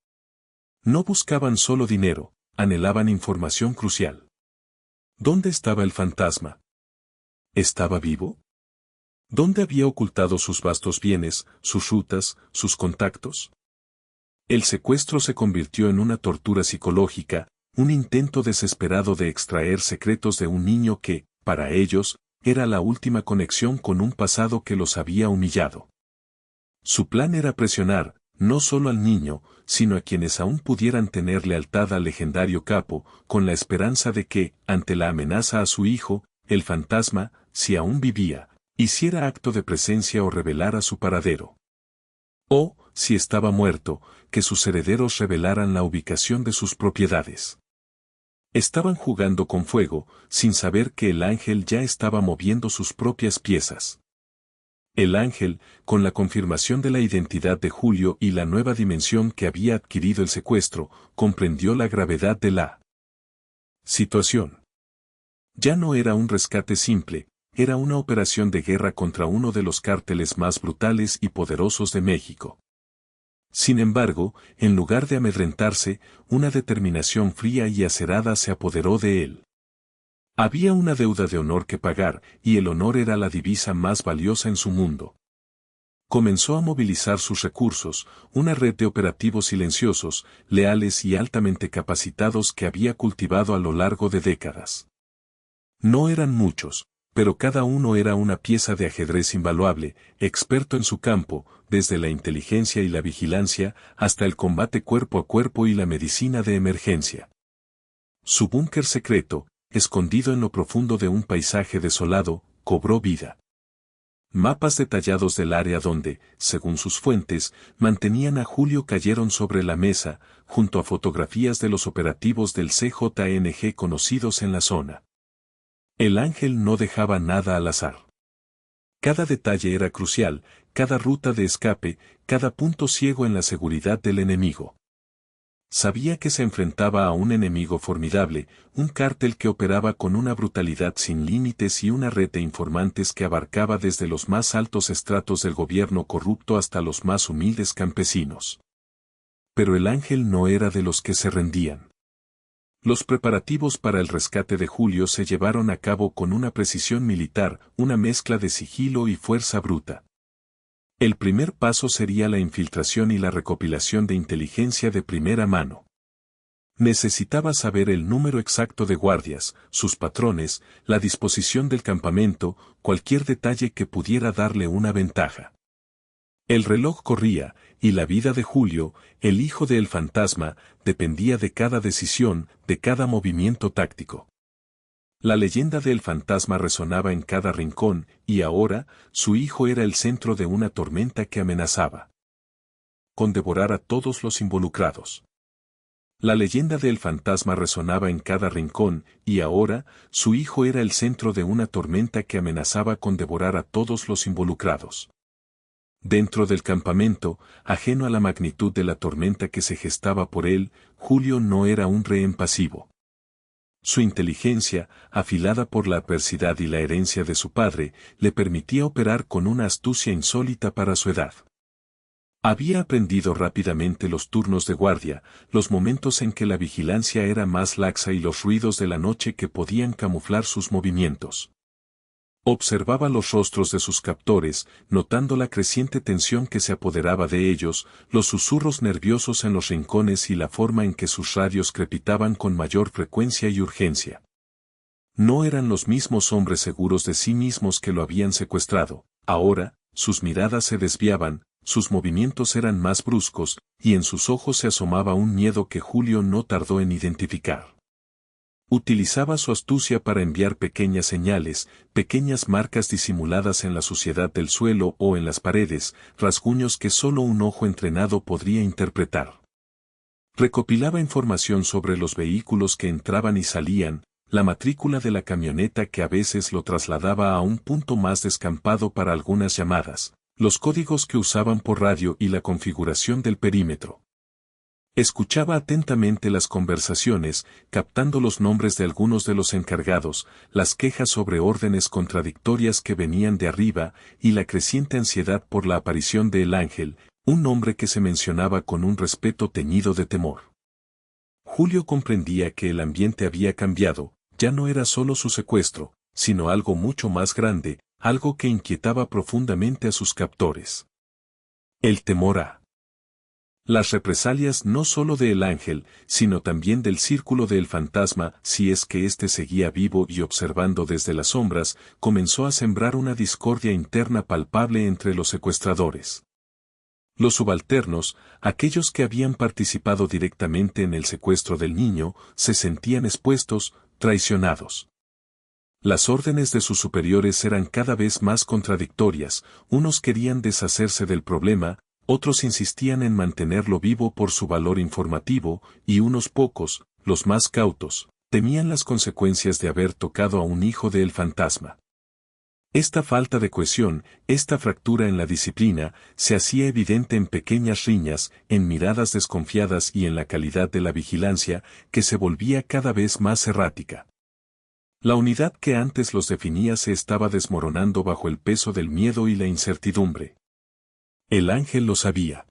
[SPEAKER 1] No buscaban solo dinero, anhelaban información crucial. ¿Dónde estaba el fantasma? ¿Estaba vivo? ¿Dónde había ocultado sus vastos bienes, sus rutas, sus contactos? El secuestro se convirtió en una tortura psicológica, un intento desesperado de extraer secretos de un niño que, para ellos, era la última conexión con un pasado que los había humillado. Su plan era presionar, no solo al niño, sino a quienes aún pudieran tener lealtad al legendario capo, con la esperanza de que, ante la amenaza a su hijo, el fantasma, si aún vivía, hiciera acto de presencia o revelara su paradero. O, si estaba muerto, que sus herederos revelaran la ubicación de sus propiedades. Estaban jugando con fuego, sin saber que el ángel ya estaba moviendo sus propias piezas. El ángel, con la confirmación de la identidad de Julio y la nueva dimensión que había adquirido el secuestro, comprendió la gravedad de la situación. Ya no era un rescate simple, era una operación de guerra contra uno de los cárteles más brutales y poderosos de México. Sin embargo, en lugar de amedrentarse, una determinación fría y acerada se apoderó de él. Había una deuda de honor que pagar, y el honor era la divisa más valiosa en su mundo. Comenzó a movilizar sus recursos, una red de operativos silenciosos, leales y altamente capacitados que había cultivado a lo largo de décadas. No eran muchos, pero cada uno era una pieza de ajedrez invaluable, experto en su campo, desde la inteligencia y la vigilancia, hasta el combate cuerpo a cuerpo y la medicina de emergencia. Su búnker secreto, escondido en lo profundo de un paisaje desolado, cobró vida. Mapas detallados del área donde, según sus fuentes, mantenían a Julio cayeron sobre la mesa, junto a fotografías de los operativos del CJNG conocidos en la zona. El ángel no dejaba nada al azar. Cada detalle era crucial, cada ruta de escape, cada punto ciego en la seguridad del enemigo. Sabía que se enfrentaba a un enemigo formidable, un cártel que operaba con una brutalidad sin límites y una red de informantes que abarcaba desde los más altos estratos del gobierno corrupto hasta los más humildes campesinos. Pero el ángel no era de los que se rendían. Los preparativos para el rescate de Julio se llevaron a cabo con una precisión militar, una mezcla de sigilo y fuerza bruta. El primer paso sería la infiltración y la recopilación de inteligencia de primera mano. Necesitaba saber el número exacto de guardias, sus patrones, la disposición del campamento, cualquier detalle que pudiera darle una ventaja. El reloj corría, y la vida de Julio, el hijo del fantasma, dependía de cada decisión, de cada movimiento táctico. La leyenda del fantasma resonaba en cada rincón, y ahora, su hijo era el centro de una tormenta que amenazaba con devorar a todos los involucrados. La leyenda del fantasma resonaba en cada rincón, y ahora, su hijo era el centro de una tormenta que amenazaba con devorar a todos los involucrados. Dentro del campamento, ajeno a la magnitud de la tormenta que se gestaba por él, Julio no era un rehén pasivo. Su inteligencia, afilada por la adversidad y la herencia de su padre, le permitía operar con una astucia insólita para su edad. Había aprendido rápidamente los turnos de guardia, los momentos en que la vigilancia era más laxa y los ruidos de la noche que podían camuflar sus movimientos. Observaba los rostros de sus captores, notando la creciente tensión que se apoderaba de ellos, los susurros nerviosos en los rincones y la forma en que sus radios crepitaban con mayor frecuencia y urgencia. No eran los mismos hombres seguros de sí mismos que lo habían secuestrado, ahora, sus miradas se desviaban, sus movimientos eran más bruscos, y en sus ojos se asomaba un miedo que Julio no tardó en identificar. Utilizaba su astucia para enviar pequeñas señales, pequeñas marcas disimuladas en la suciedad del suelo o en las paredes, rasguños que solo un ojo entrenado podría interpretar. Recopilaba información sobre los vehículos que entraban y salían, la matrícula de la camioneta que a veces lo trasladaba a un punto más descampado para algunas llamadas, los códigos que usaban por radio y la configuración del perímetro. Escuchaba atentamente las conversaciones, captando los nombres de algunos de los encargados, las quejas sobre órdenes contradictorias que venían de arriba y la creciente ansiedad por la aparición de El Ángel, un nombre que se mencionaba con un respeto teñido de temor. Julio comprendía que el ambiente había cambiado, ya no era solo su secuestro, sino algo mucho más grande, algo que inquietaba profundamente a sus captores. El temor a las represalias no solo de El Ángel, sino también del círculo del fantasma, si es que éste seguía vivo y observando desde las sombras, comenzó a sembrar una discordia interna palpable entre los secuestradores. Los subalternos, aquellos que habían participado directamente en el secuestro del niño, se sentían expuestos, traicionados. Las órdenes de sus superiores eran cada vez más contradictorias, unos querían deshacerse del problema, otros insistían en mantenerlo vivo por su valor informativo, y unos pocos, los más cautos, temían las consecuencias de haber tocado a un hijo del fantasma. Esta falta de cohesión, esta fractura en la disciplina, se hacía evidente en pequeñas riñas, en miradas desconfiadas y en la calidad de la vigilancia, que se volvía cada vez más errática. La unidad que antes los definía se estaba desmoronando bajo el peso del miedo y la incertidumbre. El Ángel lo sabía.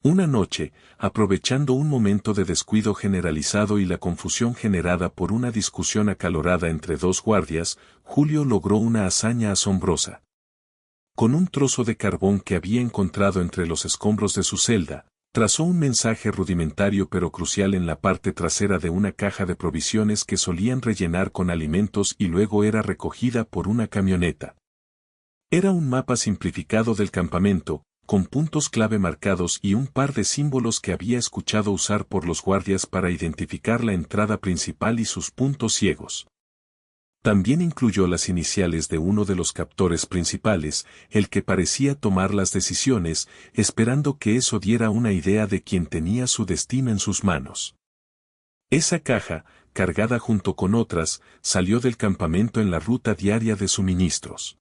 [SPEAKER 1] Una noche, aprovechando un momento de descuido generalizado y la confusión generada por una discusión acalorada entre dos guardias, Julio logró una hazaña asombrosa. Con un trozo de carbón que había encontrado entre los escombros de su celda, trazó un mensaje rudimentario pero crucial en la parte trasera de una caja de provisiones que solían rellenar con alimentos y luego era recogida por una camioneta. Era un mapa simplificado del campamento, con puntos clave marcados y un par de símbolos que había escuchado usar por los guardias para identificar la entrada principal y sus puntos ciegos. También incluyó las iniciales de uno de los captores principales, el que parecía tomar las decisiones, esperando que eso diera una idea de quién tenía su destino en sus manos. Esa caja, cargada junto con otras, salió del campamento en la ruta diaria de suministros.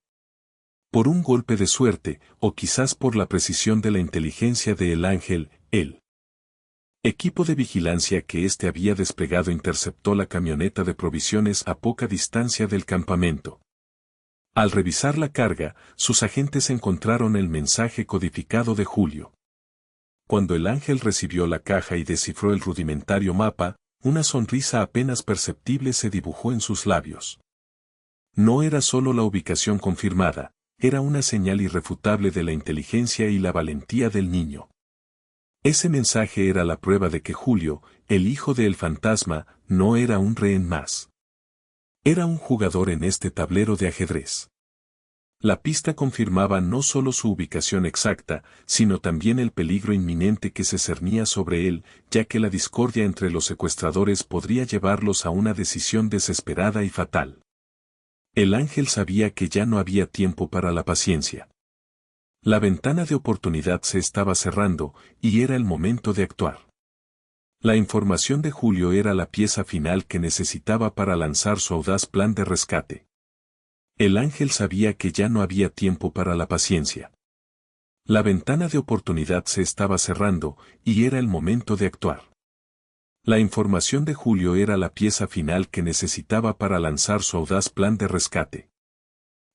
[SPEAKER 1] Por un golpe de suerte, o quizás por la precisión de la inteligencia de El Ángel, el equipo de vigilancia que éste había desplegado interceptó la camioneta de provisiones a poca distancia del campamento. Al revisar la carga, sus agentes encontraron el mensaje codificado de Julio. Cuando El Ángel recibió la caja y descifró el rudimentario mapa, una sonrisa apenas perceptible se dibujó en sus labios. No era solo la ubicación confirmada, era una señal irrefutable de la inteligencia y la valentía del niño. Ese mensaje era la prueba de que Julio, el hijo del fantasma, no era un rehén más. Era un jugador en este tablero de ajedrez. La pista confirmaba no solo su ubicación exacta, sino también el peligro inminente que se cernía sobre él, ya que la discordia entre los secuestradores podría llevarlos a una decisión desesperada y fatal. El Ángel sabía que ya no había tiempo para la paciencia. La ventana de oportunidad se estaba cerrando, y era el momento de actuar. La información de Julio era la pieza final que necesitaba para lanzar su audaz plan de rescate. El Ángel sabía que ya no había tiempo para la paciencia. La ventana de oportunidad se estaba cerrando, y era el momento de actuar. La información de Julio era la pieza final que necesitaba para lanzar su audaz plan de rescate.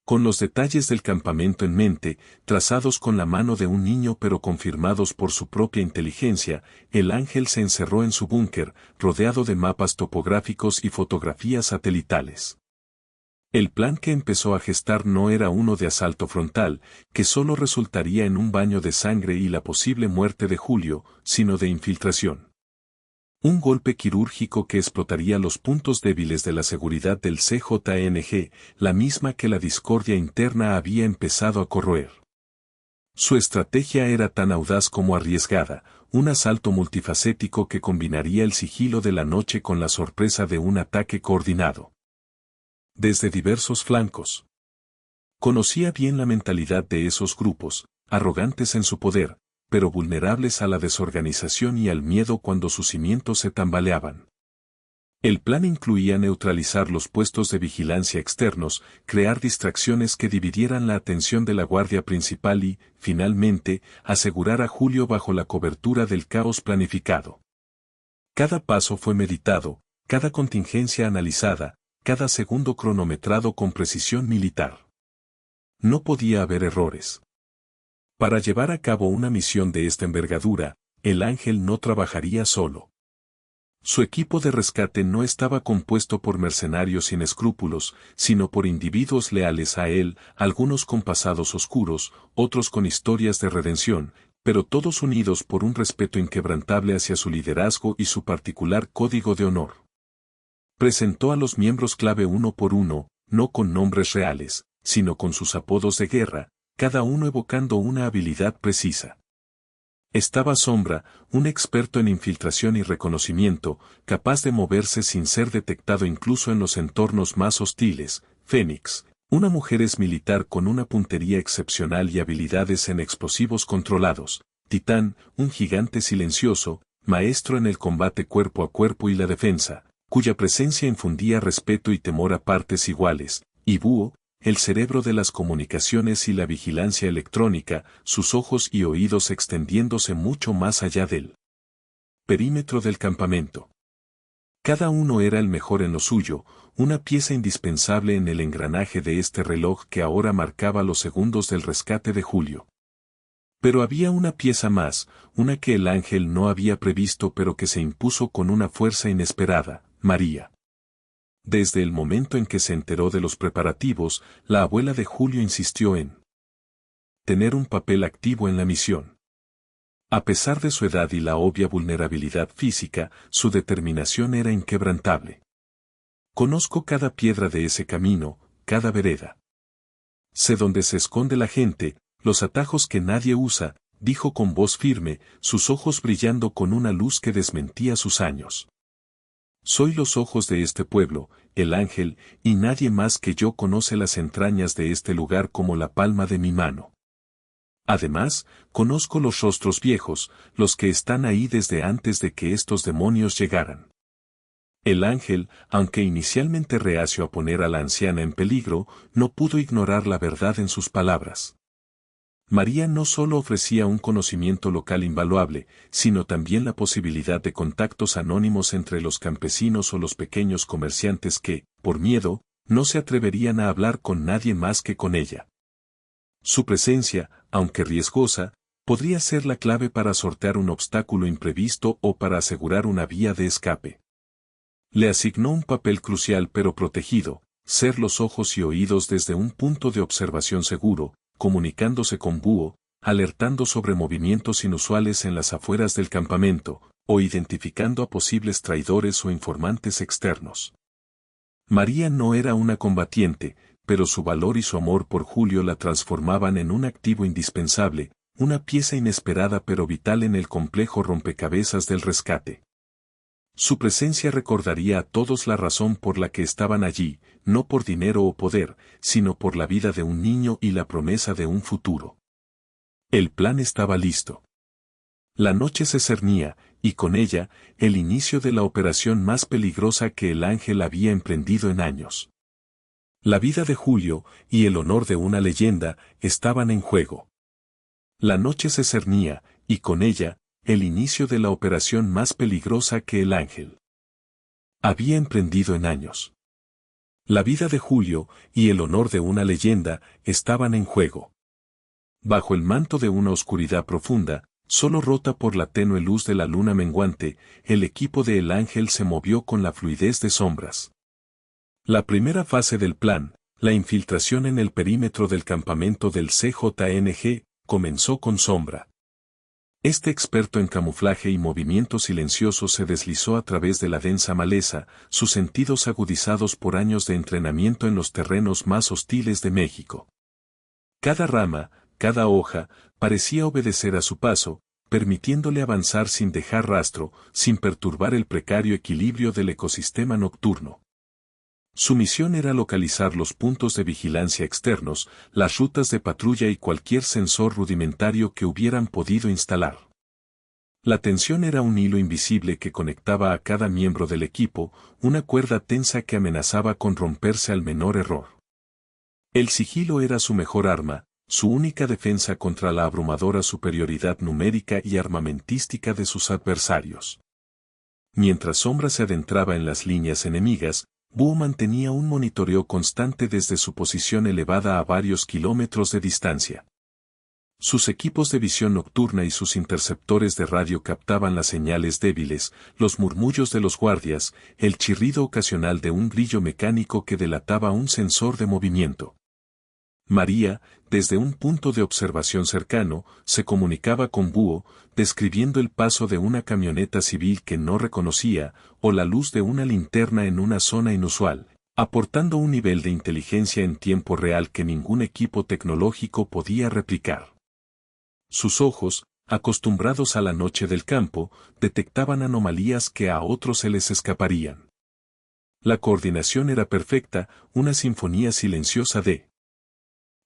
[SPEAKER 1] Con los detalles del campamento en mente, trazados con la mano de un niño pero confirmados por su propia inteligencia, el Ángel se encerró en su búnker, rodeado de mapas topográficos y fotografías satelitales. El plan que empezó a gestar no era uno de asalto frontal, que solo resultaría en un baño de sangre y la posible muerte de Julio, sino de infiltración. Un golpe quirúrgico que explotaría los puntos débiles de la seguridad del CJNG, la misma que la discordia interna había empezado a corroer. Su estrategia era tan audaz como arriesgada, un asalto multifacético que combinaría el sigilo de la noche con la sorpresa de un ataque coordinado. Desde diversos flancos. Conocía bien la mentalidad de esos grupos, arrogantes en su poder, pero vulnerables a la desorganización y al miedo cuando sus cimientos se tambaleaban. El plan incluía neutralizar los puestos de vigilancia externos, crear distracciones que dividieran la atención de la guardia principal y, finalmente, asegurar a Julio bajo la cobertura del caos planificado. Cada paso fue meditado, cada contingencia analizada, cada segundo cronometrado con precisión militar. No podía haber errores. Para llevar a cabo una misión de esta envergadura, el Ángel no trabajaría solo. Su equipo de rescate no estaba compuesto por mercenarios sin escrúpulos, sino por individuos leales a él, algunos con pasados oscuros, otros con historias de redención, pero todos unidos por un respeto inquebrantable hacia su liderazgo y su particular código de honor. Presentó a los miembros clave uno por uno, no con nombres reales, sino con sus apodos de guerra, cada uno evocando una habilidad precisa. Estaba Sombra, un experto en infiltración y reconocimiento, capaz de moverse sin ser detectado incluso en los entornos más hostiles. Fénix, una mujer militar con una puntería excepcional y habilidades en explosivos controlados. Titán, un gigante silencioso, maestro en el combate cuerpo a cuerpo y la defensa, cuya presencia infundía respeto y temor a partes iguales. Y Búho, el cerebro de las comunicaciones y la vigilancia electrónica, sus ojos y oídos extendiéndose mucho más allá del perímetro del campamento. Cada uno era el mejor en lo suyo, una pieza indispensable en el engranaje de este reloj que ahora marcaba los segundos del rescate de Julio. Pero había una pieza más, una que el Ángel no había previsto pero que se impuso con una fuerza inesperada: María. Desde el momento en que se enteró de los preparativos, la abuela de Julio insistió en tener un papel activo en la misión. A pesar de su edad y la obvia vulnerabilidad física, su determinación era inquebrantable. Conozco cada piedra de ese camino, cada vereda. Sé dónde se esconde la gente, los atajos que nadie usa, dijo con voz firme, sus ojos brillando con una luz que desmentía sus años. Soy los ojos de este pueblo, el Ángel, y nadie más que yo conoce las entrañas de este lugar como la palma de mi mano. Además, conozco los rostros viejos, los que están ahí desde antes de que estos demonios llegaran. El Ángel, aunque inicialmente reacio a poner a la anciana en peligro, no pudo ignorar la verdad en sus palabras. María no solo ofrecía un conocimiento local invaluable, sino también la posibilidad de contactos anónimos entre los campesinos o los pequeños comerciantes que, por miedo, no se atreverían a hablar con nadie más que con ella. Su presencia, aunque riesgosa, podría ser la clave para sortear un obstáculo imprevisto o para asegurar una vía de escape. Le asignó un papel crucial pero protegido: ser los ojos y oídos desde un punto de observación seguro, comunicándose con Búho, alertando sobre movimientos inusuales en las afueras del campamento, o identificando a posibles traidores o informantes externos. María no era una combatiente, pero su valor y su amor por Julio la transformaban en un activo indispensable, una pieza inesperada pero vital en el complejo rompecabezas del rescate. Su presencia recordaría a todos la razón por la que estaban allí, no por dinero o poder, sino por la vida de un niño y la promesa de un futuro. El plan estaba listo. La noche se cernía, y con ella, el inicio de la operación más peligrosa que el Ángel había emprendido en años. La vida de Julio, y el honor de una leyenda, estaban en juego. La noche se cernía, y con ella, el inicio de la operación más peligrosa que el Ángel había emprendido en años. La vida de Julio, y el honor de una leyenda, estaban en juego. Bajo el manto de una oscuridad profunda, solo rota por la tenue luz de la luna menguante, el equipo de El Ángel se movió con la fluidez de sombras. La primera fase del plan, la infiltración en el perímetro del campamento del CJNG, comenzó con Sombra. Este experto en camuflaje y movimiento silencioso se deslizó a través de la densa maleza, sus sentidos agudizados por años de entrenamiento en los terrenos más hostiles de México. Cada rama, cada hoja, parecía obedecer a su paso, permitiéndole avanzar sin dejar rastro, sin perturbar el precario equilibrio del ecosistema nocturno. Su misión era localizar los puntos de vigilancia externos, las rutas de patrulla y cualquier sensor rudimentario que hubieran podido instalar. La tensión era un hilo invisible que conectaba a cada miembro del equipo, una cuerda tensa que amenazaba con romperse al menor error. El sigilo era su mejor arma, su única defensa contra la abrumadora superioridad numérica y armamentística de sus adversarios. Mientras Sombra se adentraba en las líneas enemigas, Búho mantenía un monitoreo constante desde su posición elevada a varios kilómetros de distancia. Sus equipos de visión nocturna y sus interceptores de radio captaban las señales débiles, los murmullos de los guardias, el chirrido ocasional de un grillo mecánico que delataba un sensor de movimiento. María, desde un punto de observación cercano, se comunicaba con Búho, describiendo el paso de una camioneta civil que no reconocía, o la luz de una linterna en una zona inusual, aportando un nivel de inteligencia en tiempo real que ningún equipo tecnológico podía replicar. Sus ojos, acostumbrados a la noche del campo, detectaban anomalías que a otros se les escaparían. La coordinación era perfecta, una sinfonía silenciosa de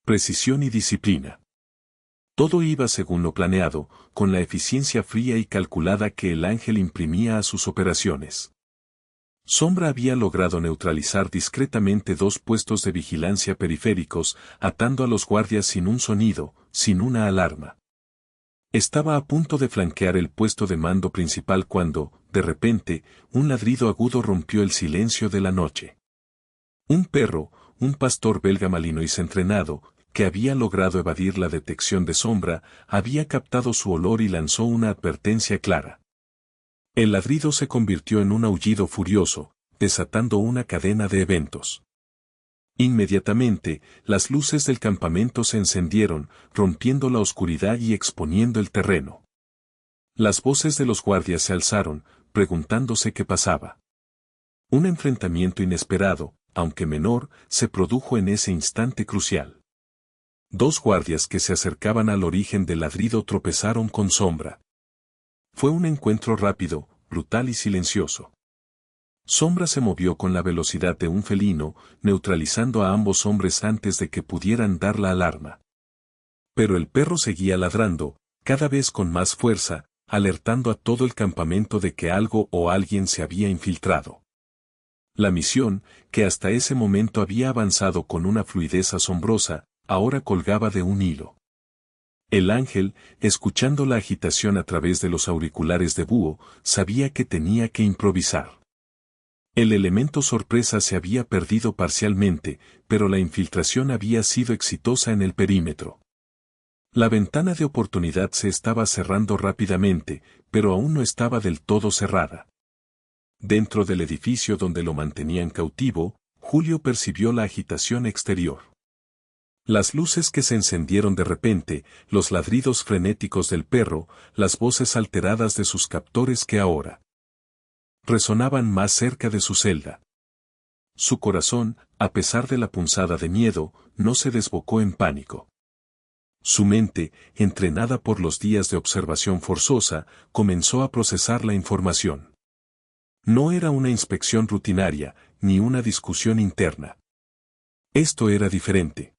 [SPEAKER 1] precisión y disciplina. Todo iba según lo planeado, con la eficiencia fría y calculada que el ángel imprimía a sus operaciones. Sombra había logrado neutralizar discretamente 2 puestos de vigilancia periféricos, atando a los guardias sin un sonido, sin una alarma. Estaba a punto de flanquear el puesto de mando principal cuando, de repente, un ladrido agudo rompió el silencio de la noche. Un perro, un pastor belga malinois entrenado, que había logrado evadir la detección de Sombra, había captado su olor y lanzó una advertencia clara. El ladrido se convirtió en un aullido furioso, desatando una cadena de eventos. Inmediatamente, las luces del campamento se encendieron, rompiendo la oscuridad y exponiendo el terreno. Las voces de los guardias se alzaron, preguntándose qué pasaba. Un enfrentamiento inesperado, aunque menor, se produjo en ese instante crucial. 2 guardias que se acercaban al origen del ladrido tropezaron con Sombra. Fue un encuentro rápido, brutal y silencioso. Sombra se movió con la velocidad de un felino, neutralizando a ambos hombres antes de que pudieran dar la alarma. Pero el perro seguía ladrando, cada vez con más fuerza, alertando a todo el campamento de que algo o alguien se había infiltrado. La misión, que hasta ese momento había avanzado con una fluidez asombrosa, ahora colgaba de un hilo. El ángel, escuchando la agitación a través de los auriculares de Búho, sabía que tenía que improvisar. El elemento sorpresa se había perdido parcialmente, pero la infiltración había sido exitosa en el perímetro. La ventana de oportunidad se estaba cerrando rápidamente, pero aún no estaba del todo cerrada. Dentro del edificio donde lo mantenían cautivo, Julio percibió la agitación exterior. Las luces que se encendieron de repente, los ladridos frenéticos del perro, las voces alteradas de sus captores que ahora resonaban más cerca de su celda. Su corazón, a pesar de la punzada de miedo, no se desbocó en pánico. Su mente, entrenada por los días de observación forzosa, comenzó a procesar la información. No era una inspección rutinaria, ni una discusión interna. Esto era diferente.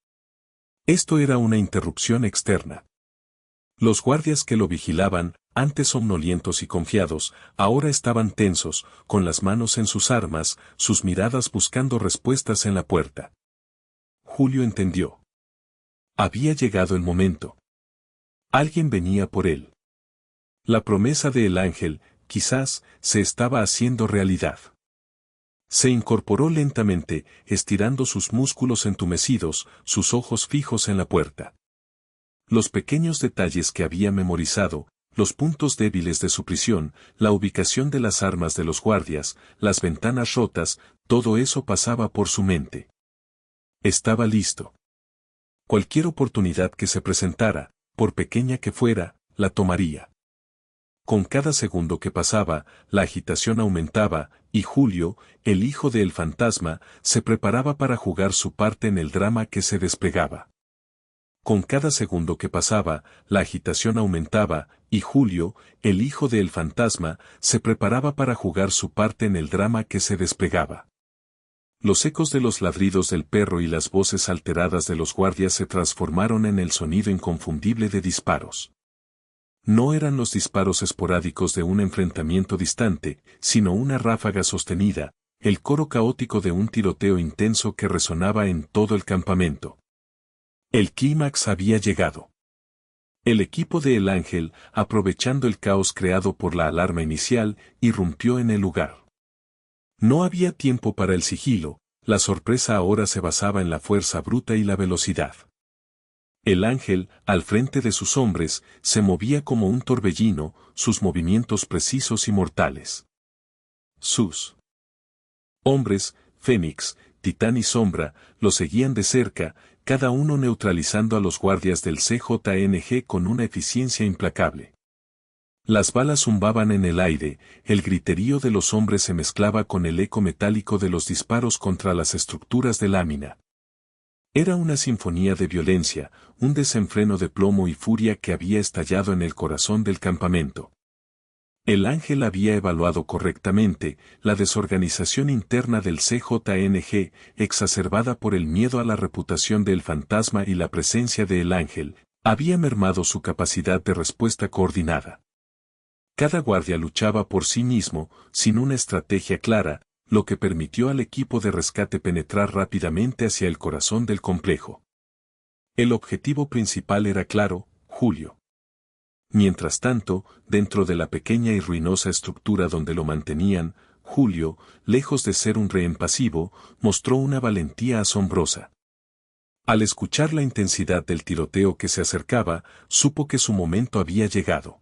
[SPEAKER 1] Esto era una interrupción externa. Los guardias que lo vigilaban, antes somnolientos y confiados, ahora estaban tensos, con las manos en sus armas, sus miradas buscando respuestas en la puerta. Julio entendió. Había llegado el momento. Alguien venía por él. La promesa del ángel, quizás, se estaba haciendo realidad. Se incorporó lentamente, estirando sus músculos entumecidos, sus ojos fijos en la puerta. Los pequeños detalles que había memorizado, los puntos débiles de su prisión, la ubicación de las armas de los guardias, las ventanas rotas, todo eso pasaba por su mente. Estaba listo. Cualquier oportunidad que se presentara, por pequeña que fuera, la tomaría. Con cada segundo que pasaba, la agitación aumentaba, y Julio, el hijo del fantasma, se preparaba para jugar su parte en el drama que se desplegaba. Con cada segundo que pasaba, la agitación aumentaba, y Julio, el hijo del fantasma, se preparaba para jugar su parte en el drama que se desplegaba. Los ecos de los ladridos del perro y las voces alteradas de los guardias se transformaron en el sonido inconfundible de disparos. No eran los disparos esporádicos de un enfrentamiento distante, sino una ráfaga sostenida, el coro caótico de un tiroteo intenso que resonaba en todo el campamento. El clímax había llegado. El equipo de El Ángel, aprovechando el caos creado por la alarma inicial, irrumpió en el lugar. No había tiempo para el sigilo, la sorpresa ahora se basaba en la fuerza bruta y la velocidad. El Ángel, al frente de sus hombres, se movía como un torbellino, sus movimientos precisos y mortales. Sus hombres, Fénix, Titán y Sombra, lo seguían de cerca, cada uno neutralizando a los guardias del CJNG con una eficiencia implacable. Las balas zumbaban en el aire, el griterío de los hombres se mezclaba con el eco metálico de los disparos contra las estructuras de lámina. Era una sinfonía de violencia, un desenfreno de plomo y furia que había estallado en el corazón del campamento. El Ángel había evaluado correctamente la desorganización interna del CJNG, exacerbada por el miedo a la reputación del fantasma y la presencia de El Ángel, había mermado su capacidad de respuesta coordinada. Cada guardia luchaba por sí mismo, sin una estrategia clara, lo que permitió al equipo de rescate penetrar rápidamente hacia el corazón del complejo. El objetivo principal era claro, Julio. Mientras tanto, dentro de la pequeña y ruinosa estructura donde lo mantenían, Julio, lejos de ser un rehén pasivo, mostró una valentía asombrosa. Al escuchar la intensidad del tiroteo que se acercaba, supo que su momento había llegado.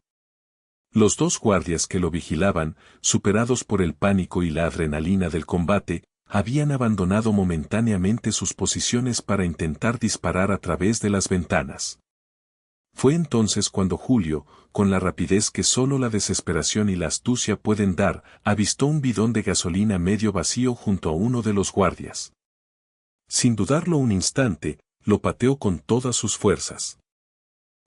[SPEAKER 1] Los dos guardias que lo vigilaban, superados por el pánico y la adrenalina del combate, habían abandonado momentáneamente sus posiciones para intentar disparar a través de las ventanas. Fue entonces cuando Julio, con la rapidez que solo la desesperación y la astucia pueden dar, avistó un bidón de gasolina medio vacío junto a uno de los guardias. Sin dudarlo un instante, lo pateó con todas sus fuerzas.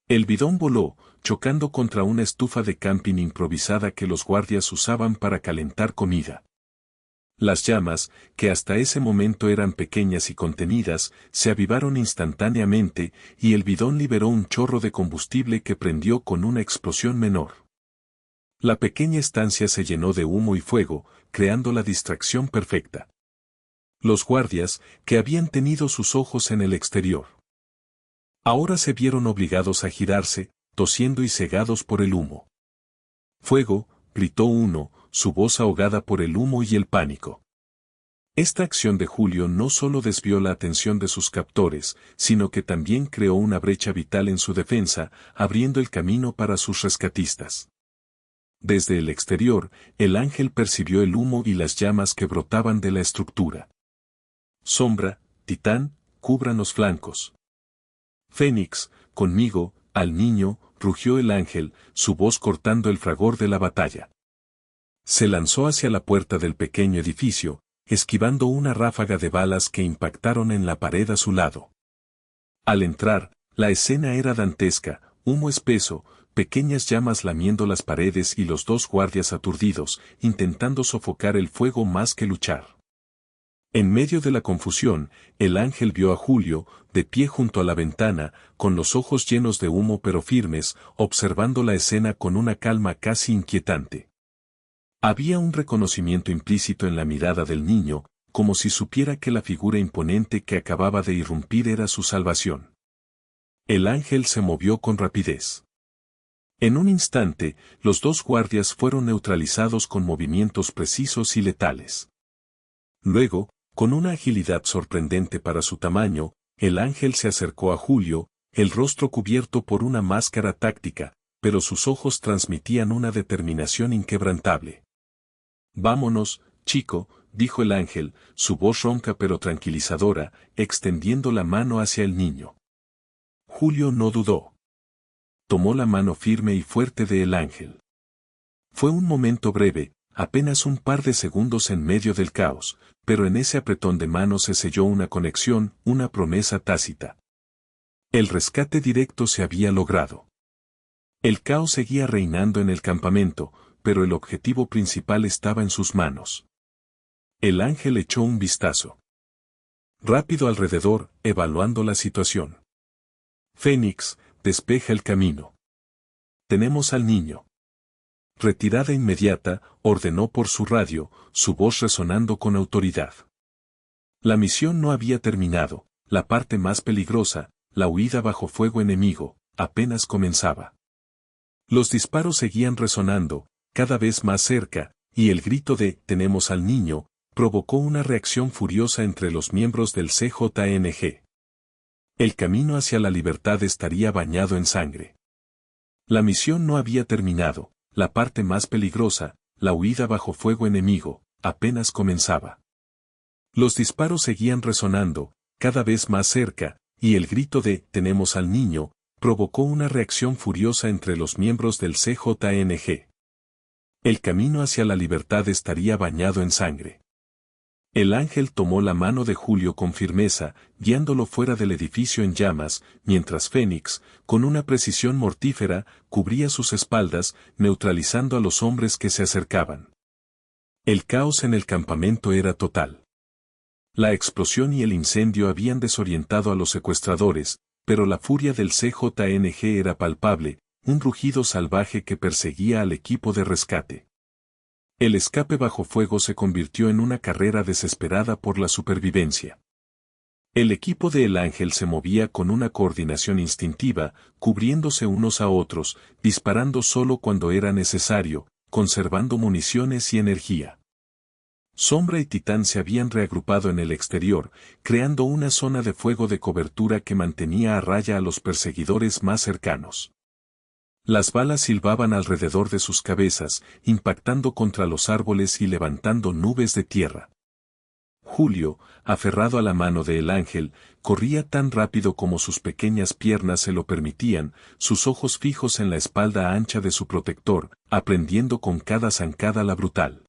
[SPEAKER 1] El bidón voló, chocando contra una estufa de camping improvisada que los guardias usaban para calentar comida. Las llamas, que hasta ese momento eran pequeñas y contenidas, se avivaron instantáneamente, y el bidón liberó un chorro de combustible que prendió con una explosión menor. La pequeña estancia se llenó de humo y fuego, creando la distracción perfecta. Los guardias, que habían tenido sus ojos en el exterior, ahora se vieron obligados a girarse, tosiendo y cegados por el humo. «¡Fuego!», gritó uno, su voz ahogada por el humo y el pánico. Esta acción de Julio no solo desvió la atención de sus captores, sino que también creó una brecha vital en su defensa, abriendo el camino para sus rescatistas. Desde el exterior, el Ángel percibió el humo y las llamas que brotaban de la estructura. «Sombra, Titán, cubran los flancos». «Fénix, conmigo, al niño», rugió el Ángel, su voz cortando el fragor de la batalla. Se lanzó hacia la puerta del pequeño edificio, esquivando una ráfaga de balas que impactaron en la pared a su lado. Al entrar, la escena era dantesca, humo espeso, pequeñas llamas lamiendo las paredes y los dos guardias aturdidos, intentando sofocar el fuego más que luchar. En medio de la confusión, el Ángel vio a Julio, de pie junto a la ventana, con los ojos llenos de humo pero firmes, observando la escena con una calma casi inquietante. Había un reconocimiento implícito en la mirada del niño, como si supiera que la figura imponente que acababa de irrumpir era su salvación. El Ángel se movió con rapidez. En un instante, los dos guardias fueron neutralizados con movimientos precisos y letales. Luego, con una agilidad sorprendente para su tamaño, el Ángel se acercó a Julio, el rostro cubierto por una máscara táctica, pero sus ojos transmitían una determinación inquebrantable. «Vámonos, chico», dijo el Ángel, su voz ronca pero tranquilizadora, extendiendo la mano hacia el niño. Julio no dudó. Tomó la mano firme y fuerte de el Ángel. Fue un momento breve, apenas un par de segundos en medio del caos, pero en ese apretón de manos se selló una conexión, una promesa tácita. El rescate directo se había logrado. El caos seguía reinando en el campamento, pero el objetivo principal estaba en sus manos. El Ángel echó un vistazo rápido alrededor, evaluando la situación. «Fénix, despeja el camino. tenemos al niño. Retirada inmediata, ordenó por su radio, su voz resonando con autoridad. La misión no había terminado, la parte más peligrosa, la huida bajo fuego enemigo, apenas comenzaba. Los disparos seguían resonando, cada vez más cerca, y el grito de «tenemos al niño» provocó una reacción furiosa entre los miembros del CJNG. El camino hacia la libertad estaría bañado en sangre. La misión no había terminado, la parte más peligrosa, la huida bajo fuego enemigo, apenas comenzaba. Los disparos seguían resonando, cada vez más cerca, y el grito de «tenemos al niño» provocó una reacción furiosa entre los miembros del CJNG. El camino hacia la libertad estaría bañado en sangre. El ángel tomó la mano de Julio con firmeza, guiándolo fuera del edificio en llamas, mientras Fénix, con una precisión mortífera, cubría sus espaldas, neutralizando a los hombres que se acercaban. El caos en el campamento era total. La explosión y el incendio habían desorientado a los secuestradores, pero la furia del CJNG era palpable, un rugido salvaje que perseguía al equipo de rescate. El escape bajo fuego se convirtió en una carrera desesperada por la supervivencia. El equipo de El Ángel se movía con una coordinación instintiva, cubriéndose unos a otros, disparando solo cuando era necesario, conservando municiones y energía. Sombra y Titán se habían reagrupado en el exterior, creando una zona de fuego de cobertura que mantenía a raya a los perseguidores más cercanos. Las balas silbaban alrededor de sus cabezas, impactando contra los árboles y levantando nubes de tierra. Julio, aferrado a la mano de El Ángel, corría tan rápido como sus pequeñas piernas se lo permitían, sus ojos fijos en la espalda ancha de su protector, aprendiendo con cada zancada la brutal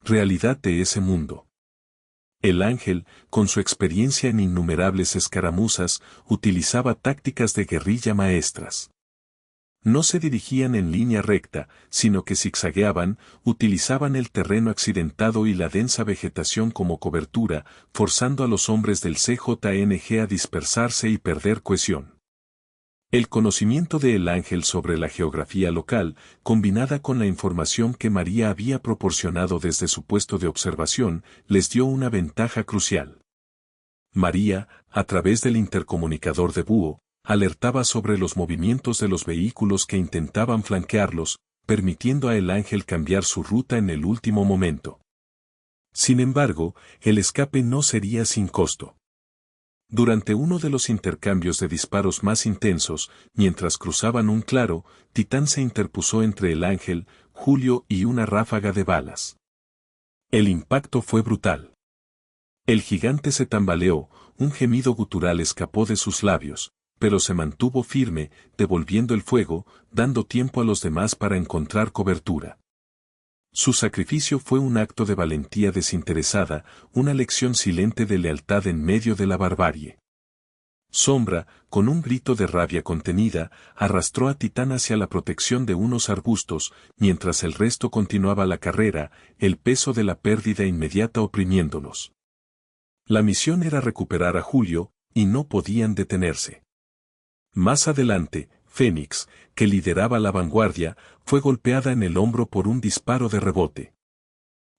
[SPEAKER 1] realidad de ese mundo. El Ángel, con su experiencia en innumerables escaramuzas, utilizaba tácticas de guerrilla maestras. No se dirigían en línea recta, sino que zigzagueaban, utilizaban el terreno accidentado y la densa vegetación como cobertura, forzando a los hombres del CJNG a dispersarse y perder cohesión. El conocimiento de El Ángel sobre la geografía local, combinada con la información que María había proporcionado desde su puesto de observación, les dio una ventaja crucial. María, a través del intercomunicador de búho, alertaba sobre los movimientos de los vehículos que intentaban flanquearlos, permitiendo a El Ángel cambiar su ruta en el último momento. Sin embargo, el escape no sería sin costo. Durante uno de los intercambios de disparos más intensos, mientras cruzaban un claro, Titán se interpuso entre El Ángel, Julio y una ráfaga de balas. El impacto fue brutal. El gigante se tambaleó, un gemido gutural escapó de sus labios, pero se mantuvo firme, devolviendo el fuego, dando tiempo a los demás para encontrar cobertura. Su sacrificio fue un acto de valentía desinteresada, una lección silente de lealtad en medio de la barbarie. Sombra, con un grito de rabia contenida, arrastró a Titán hacia la protección de unos arbustos, mientras el resto continuaba la carrera, el peso de la pérdida inmediata oprimiéndolos. La misión era recuperar a Julio, y no podían detenerse. Más adelante, Fénix, que lideraba la vanguardia, fue golpeada en el hombro por un disparo de rebote.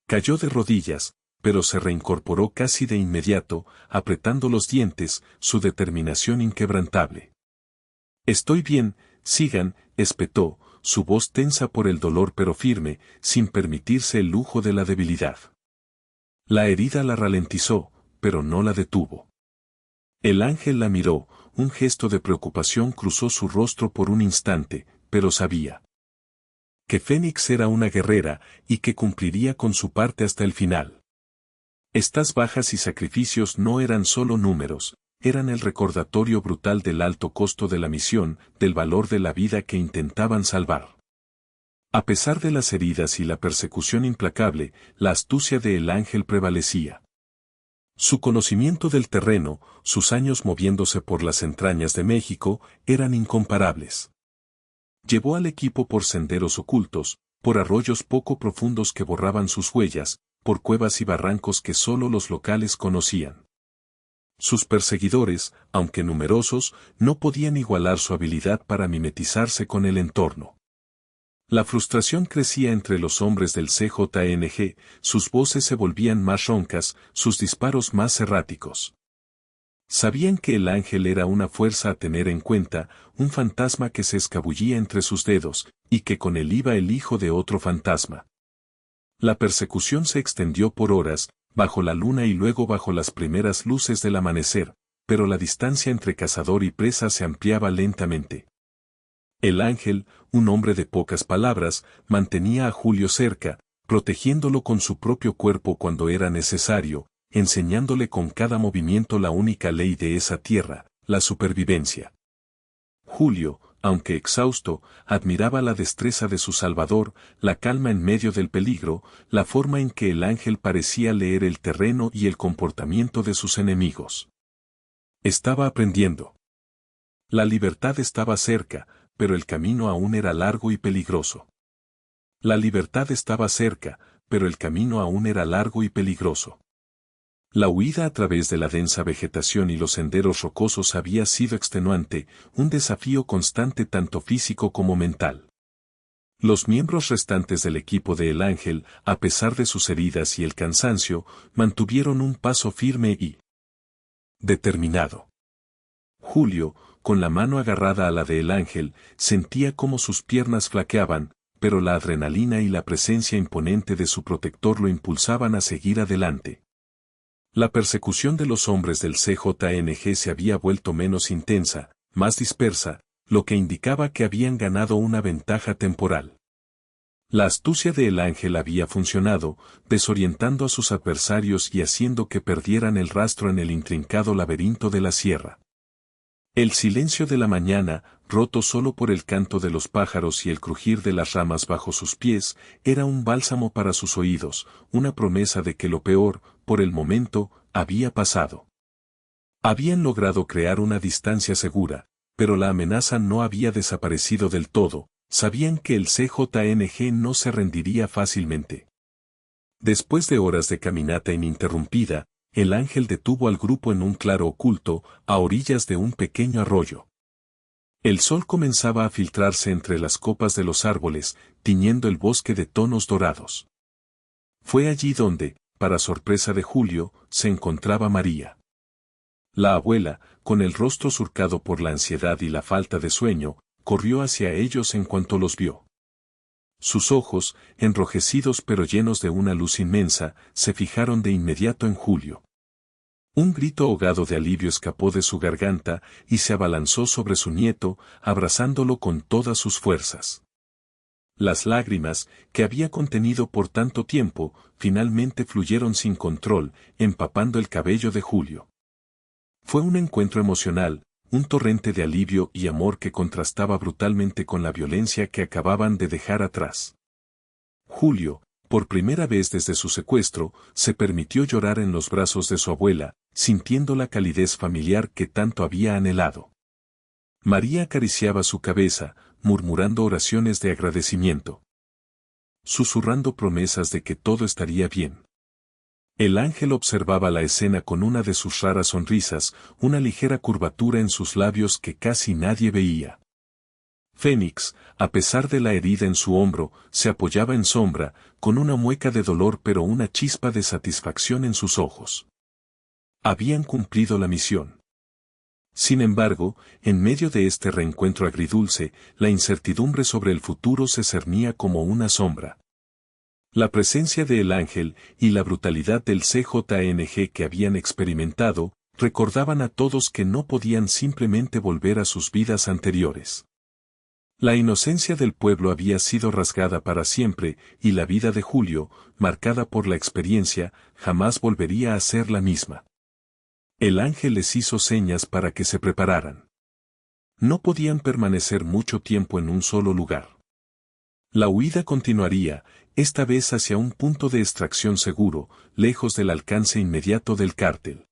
[SPEAKER 1] Cayó de rodillas, pero se reincorporó casi de inmediato, apretando los dientes, su determinación inquebrantable. «Estoy bien, sigan», espetó, su voz tensa por el dolor pero firme, sin permitirse el lujo de la debilidad. La herida la ralentizó, pero no la detuvo. El Ángel la miró, un gesto de preocupación cruzó su rostro por un instante, pero sabía que Fénix era una guerrera y que cumpliría con su parte hasta el final. Estas bajas y sacrificios no eran solo números, eran el recordatorio brutal del alto costo de la misión, del valor de la vida que intentaban salvar. A pesar de las heridas y la persecución implacable, la astucia de El Ángel prevalecía. Su conocimiento del terreno, sus años moviéndose por las entrañas de México, eran incomparables. Llevó al equipo por senderos ocultos, por arroyos poco profundos que borraban sus huellas, por cuevas y barrancos que solo los locales conocían. Sus perseguidores, aunque numerosos, no podían igualar su habilidad para mimetizarse con el entorno. La frustración crecía entre los hombres del CJNG, sus voces se volvían más roncas, sus disparos más erráticos. Sabían que el ángel era una fuerza a tener en cuenta, un fantasma que se escabullía entre sus dedos, y que con él iba el hijo de otro fantasma. La persecución se extendió por horas, bajo la luna y luego bajo las primeras luces del amanecer, pero la distancia entre cazador y presa se ampliaba lentamente. El ángel, un hombre de pocas palabras, mantenía a Julio cerca, protegiéndolo con su propio cuerpo cuando era necesario, enseñándole con cada movimiento la única ley de esa tierra, la supervivencia. Julio, aunque exhausto, admiraba la destreza de su salvador, la calma en medio del peligro, la forma en que el ángel parecía leer el terreno y el comportamiento de sus enemigos. Estaba aprendiendo. La libertad estaba cerca, pero el camino aún era largo y peligroso. La libertad estaba cerca, pero el camino aún era largo y peligroso. La huida a través de la densa vegetación y los senderos rocosos había sido extenuante, un desafío constante tanto físico como mental. Los miembros restantes del equipo de El Ángel, a pesar de sus heridas y el cansancio, mantuvieron un paso firme y determinado. Julio, con la mano agarrada a la de El Ángel, sentía cómo sus piernas flaqueaban, pero la adrenalina y la presencia imponente de su protector lo impulsaban a seguir adelante. La persecución de los hombres del CJNG se había vuelto menos intensa, más dispersa, lo que indicaba que habían ganado una ventaja temporal. La astucia de El Ángel había funcionado, desorientando a sus adversarios y haciendo que perdieran el rastro en el intrincado laberinto de la sierra. El silencio de la mañana, roto solo por el canto de los pájaros y el crujir de las ramas bajo sus pies, era un bálsamo para sus oídos, una promesa de que lo peor, por el momento, había pasado. Habían logrado crear una distancia segura, pero la amenaza no había desaparecido del todo, sabían que el CJNG no se rendiría fácilmente. Después de horas de caminata ininterrumpida, El Ángel detuvo al grupo en un claro oculto, a orillas de un pequeño arroyo. El sol comenzaba a filtrarse entre las copas de los árboles, tiñendo el bosque de tonos dorados. Fue allí donde, para sorpresa de Julio, se encontraba María. La abuela, con el rostro surcado por la ansiedad y la falta de sueño, corrió hacia ellos en cuanto los vio. Sus ojos, enrojecidos pero llenos de una luz inmensa, se fijaron de inmediato en Julio. Un grito ahogado de alivio escapó de su garganta y se abalanzó sobre su nieto, abrazándolo con todas sus fuerzas. Las lágrimas, que había contenido por tanto tiempo, finalmente fluyeron sin control, empapando el cabello de Julio. Fue un encuentro emocional, un torrente de alivio y amor que contrastaba brutalmente con la violencia que acababan de dejar atrás. Julio, por primera vez desde su secuestro, se permitió llorar en los brazos de su abuela, sintiendo la calidez familiar que tanto había anhelado. María acariciaba su cabeza, murmurando oraciones de agradecimiento, susurrando promesas de que todo estaría bien. El ángel observaba la escena con una de sus raras sonrisas, una ligera curvatura en sus labios que casi nadie veía. Fénix, a pesar de la herida en su hombro, se apoyaba en sombra, con una mueca de dolor pero una chispa de satisfacción en sus ojos. Habían cumplido la misión. Sin embargo, en medio de este reencuentro agridulce, la incertidumbre sobre el futuro se cernía como una sombra. La presencia de El Ángel y la brutalidad del CJNG que habían experimentado, recordaban a todos que no podían simplemente volver a sus vidas anteriores. La inocencia del pueblo había sido rasgada para siempre, y la vida de Julio, marcada por la experiencia, jamás volvería a ser la misma. El ángel les hizo señas para que se prepararan. No podían permanecer mucho tiempo en un solo lugar. La huida continuaría, esta vez hacia un punto de extracción seguro, lejos del alcance inmediato del cártel.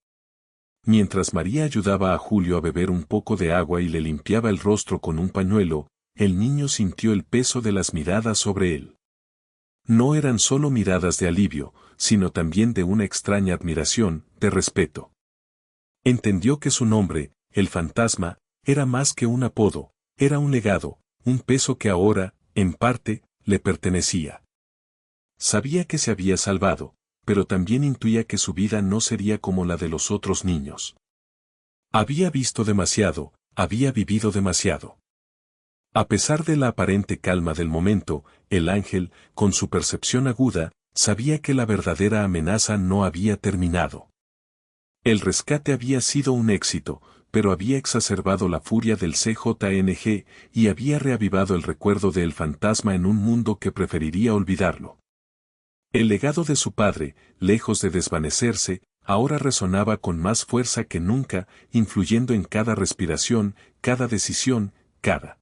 [SPEAKER 1] Mientras María ayudaba a Julio a beber un poco de agua y le limpiaba el rostro con un pañuelo, el niño sintió el peso de las miradas sobre él. No eran solo miradas de alivio, sino también de una extraña admiración, de respeto. Entendió que su nombre, el fantasma, era más que un apodo, era un legado, un peso que ahora, en parte, le pertenecía. Sabía que se había salvado, pero también intuía que su vida no sería como la de los otros niños. Había visto demasiado, había vivido demasiado. A pesar de la aparente calma del momento, el ángel, con su percepción aguda, sabía que la verdadera amenaza no había terminado. El rescate había sido un éxito, pero había exacerbado la furia del CJNG y había reavivado el recuerdo del fantasma en un mundo que preferiría olvidarlo. El legado de su padre, lejos de desvanecerse, ahora resonaba con más fuerza que nunca, influyendo en cada respiración, cada decisión, cada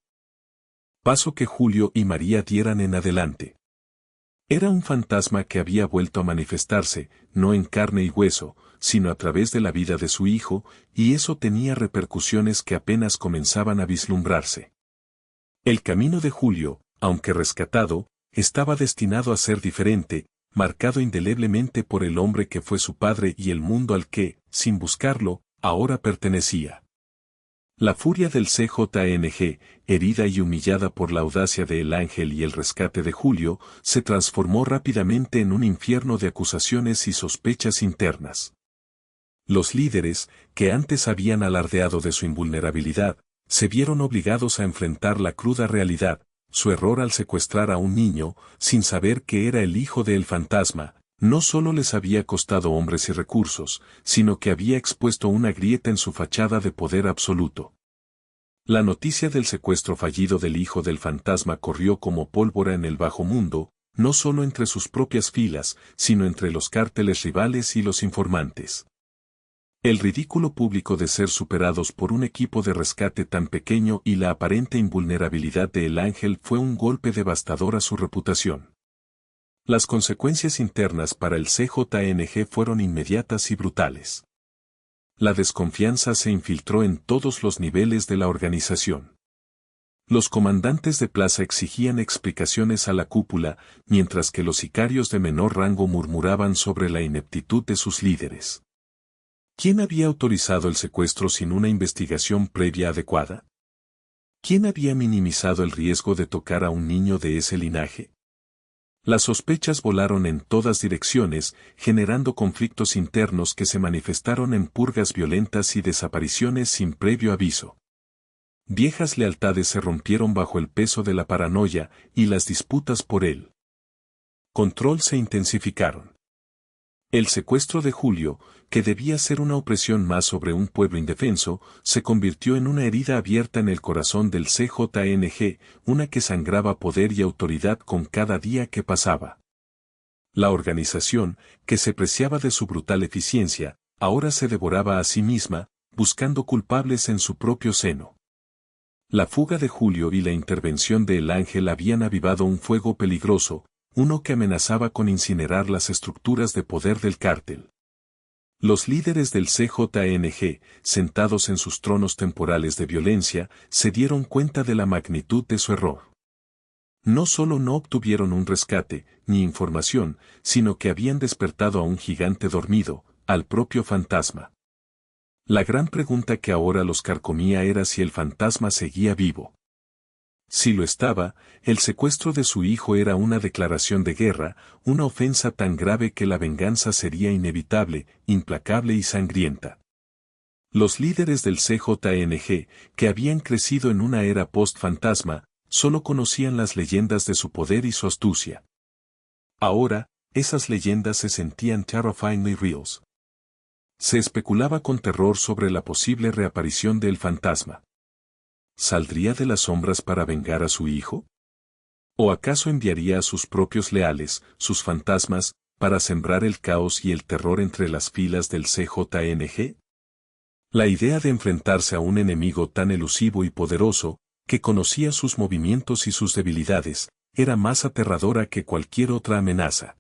[SPEAKER 1] paso que Julio y María dieran en adelante. Era un fantasma que había vuelto a manifestarse, no en carne y hueso, sino a través de la vida de su hijo, y eso tenía repercusiones que apenas comenzaban a vislumbrarse. El camino de Julio, aunque rescatado, estaba destinado a ser diferente, marcado indeleblemente por el hombre que fue su padre y el mundo al que, sin buscarlo, ahora pertenecía. La furia del CJNG, herida y humillada por la audacia del ángel y el rescate de Julio, se transformó rápidamente en un infierno de acusaciones y sospechas internas. Los líderes, que antes habían alardeado de su invulnerabilidad, se vieron obligados a enfrentar la cruda realidad, su error al secuestrar a un niño, sin saber que era el hijo del fantasma, no solo les había costado hombres y recursos, sino que había expuesto una grieta en su fachada de poder absoluto. La noticia del secuestro fallido del hijo del fantasma corrió como pólvora en el bajo mundo, no solo entre sus propias filas, sino entre los cárteles rivales y los informantes. El ridículo público de ser superados por un equipo de rescate tan pequeño y la aparente invulnerabilidad de El Ángel fue un golpe devastador a su reputación. Las consecuencias internas para el CJNG fueron inmediatas y brutales. La desconfianza se infiltró en todos los niveles de la organización. Los comandantes de plaza exigían explicaciones a la cúpula, mientras que los sicarios de menor rango murmuraban sobre la ineptitud de sus líderes. ¿Quién había autorizado el secuestro sin una investigación previa adecuada? ¿Quién había minimizado el riesgo de tocar a un niño de ese linaje? Las sospechas volaron en todas direcciones, generando conflictos internos que se manifestaron en purgas violentas y desapariciones sin previo aviso. Viejas lealtades se rompieron bajo el peso de la paranoia y las disputas por el control se intensificaron. El secuestro de Julio, que debía ser una opresión más sobre un pueblo indefenso, se convirtió en una herida abierta en el corazón del CJNG, una que sangraba poder y autoridad con cada día que pasaba. La organización, que se preciaba de su brutal eficiencia, ahora se devoraba a sí misma, buscando culpables en su propio seno. La fuga de Julio y la intervención de El Ángel habían avivado un fuego peligroso, uno que amenazaba con incinerar las estructuras de poder del cártel. Los líderes del CJNG, sentados en sus tronos temporales de violencia, se dieron cuenta de la magnitud de su error. No solo no obtuvieron un rescate, ni información, sino que habían despertado a un gigante dormido, al propio fantasma. La gran pregunta que ahora los carcomía era si el fantasma seguía vivo. Si lo estaba, el secuestro de su hijo era una declaración de guerra, una ofensa tan grave que la venganza sería inevitable, implacable y sangrienta. Los líderes del CJNG, que habían crecido en una era post-fantasma, solo conocían las leyendas de su poder y su astucia. Ahora, esas leyendas se sentían terrifyingly reals. Se especulaba con terror sobre la posible reaparición del fantasma. ¿Saldría de las sombras para vengar a su hijo? ¿O acaso enviaría a sus propios leales, sus fantasmas, para sembrar el caos y el terror entre las filas del CJNG? La idea de enfrentarse a un enemigo tan elusivo y poderoso, que conocía sus movimientos y sus debilidades, era más aterradora que cualquier otra amenaza.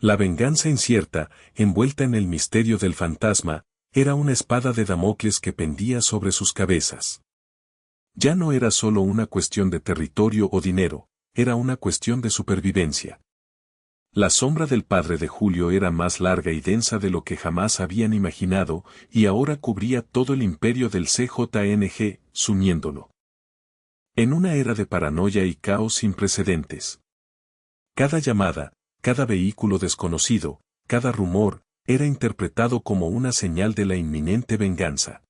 [SPEAKER 1] La venganza incierta, envuelta en el misterio del fantasma, era una espada de Damocles que pendía sobre sus cabezas. Ya no era solo una cuestión de territorio o dinero, era una cuestión de supervivencia. La sombra del padre de Julio era más larga y densa de lo que jamás habían imaginado, y ahora cubría todo el imperio del CJNG, sumiéndolo en una era de paranoia y caos sin precedentes. Cada llamada, cada vehículo desconocido, cada rumor, era interpretado como una señal de la inminente venganza.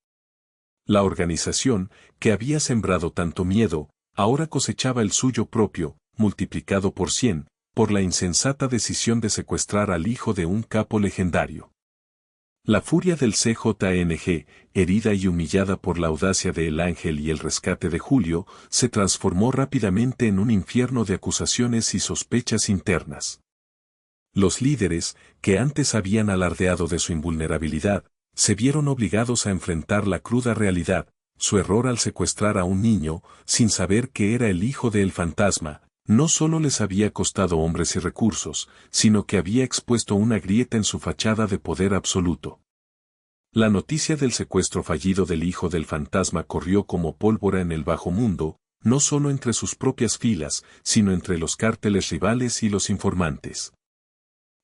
[SPEAKER 1] La organización, que había sembrado tanto miedo, ahora cosechaba el suyo propio, multiplicado por 100, por la insensata decisión de secuestrar al hijo de un capo legendario. La furia del CJNG, herida y humillada por la audacia de El Ángel y el rescate de Julio, se transformó rápidamente en un infierno de acusaciones y sospechas internas. Los líderes, que antes habían alardeado de su invulnerabilidad, se vieron obligados a enfrentar la cruda realidad, su error al secuestrar a un niño, sin saber que era el hijo del fantasma, no solo les había costado hombres y recursos, sino que había expuesto una grieta en su fachada de poder absoluto. La noticia del secuestro fallido del hijo del fantasma corrió como pólvora en el bajo mundo, no solo entre sus propias filas, sino entre los cárteles rivales y los informantes.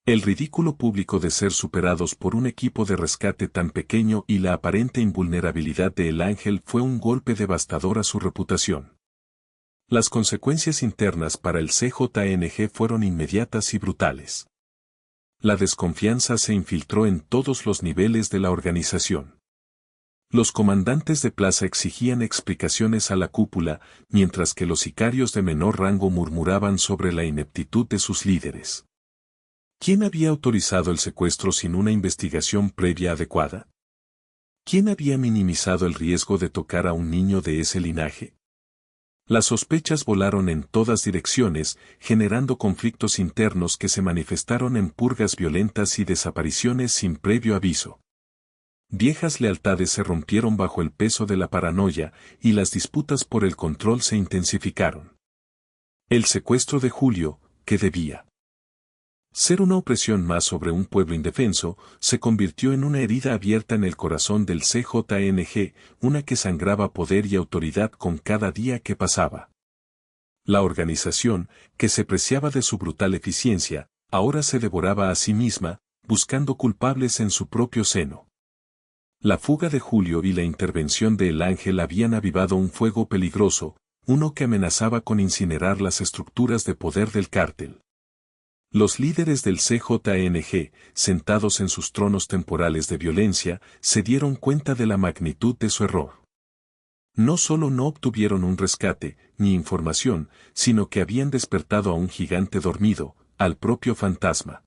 [SPEAKER 1] El ridículo público de ser superados por un equipo de rescate tan pequeño y la aparente invulnerabilidad de El Ángel fue un golpe devastador a su reputación. Las consecuencias internas para el CJNG fueron inmediatas y brutales. La desconfianza se infiltró en todos los niveles de la organización. Los comandantes de plaza exigían explicaciones a la cúpula, mientras que los sicarios de menor rango murmuraban sobre la ineptitud de sus líderes. ¿Quién había autorizado el secuestro sin una investigación previa adecuada? ¿Quién había minimizado el riesgo de tocar a un niño de ese linaje? Las sospechas volaron en todas direcciones, generando conflictos internos que se manifestaron en purgas violentas y desapariciones sin previo aviso. Viejas lealtades se rompieron bajo el peso de la paranoia, y las disputas por el control se intensificaron. El secuestro de Julio, que debía ser una opresión más sobre un pueblo indefenso, se convirtió en una herida abierta en el corazón del CJNG, una que sangraba poder y autoridad con cada día que pasaba. La organización, que se preciaba de su brutal eficiencia, ahora se devoraba a sí misma, buscando culpables en su propio seno. La fuga de Julio y la intervención de El Ángel habían avivado un fuego peligroso, uno que amenazaba con incinerar las estructuras de poder del cártel. Los líderes del CJNG, sentados en sus tronos temporales de violencia, se dieron cuenta de la magnitud de su error. No solo no obtuvieron un rescate, ni información, sino que habían despertado a un gigante dormido, al propio fantasma.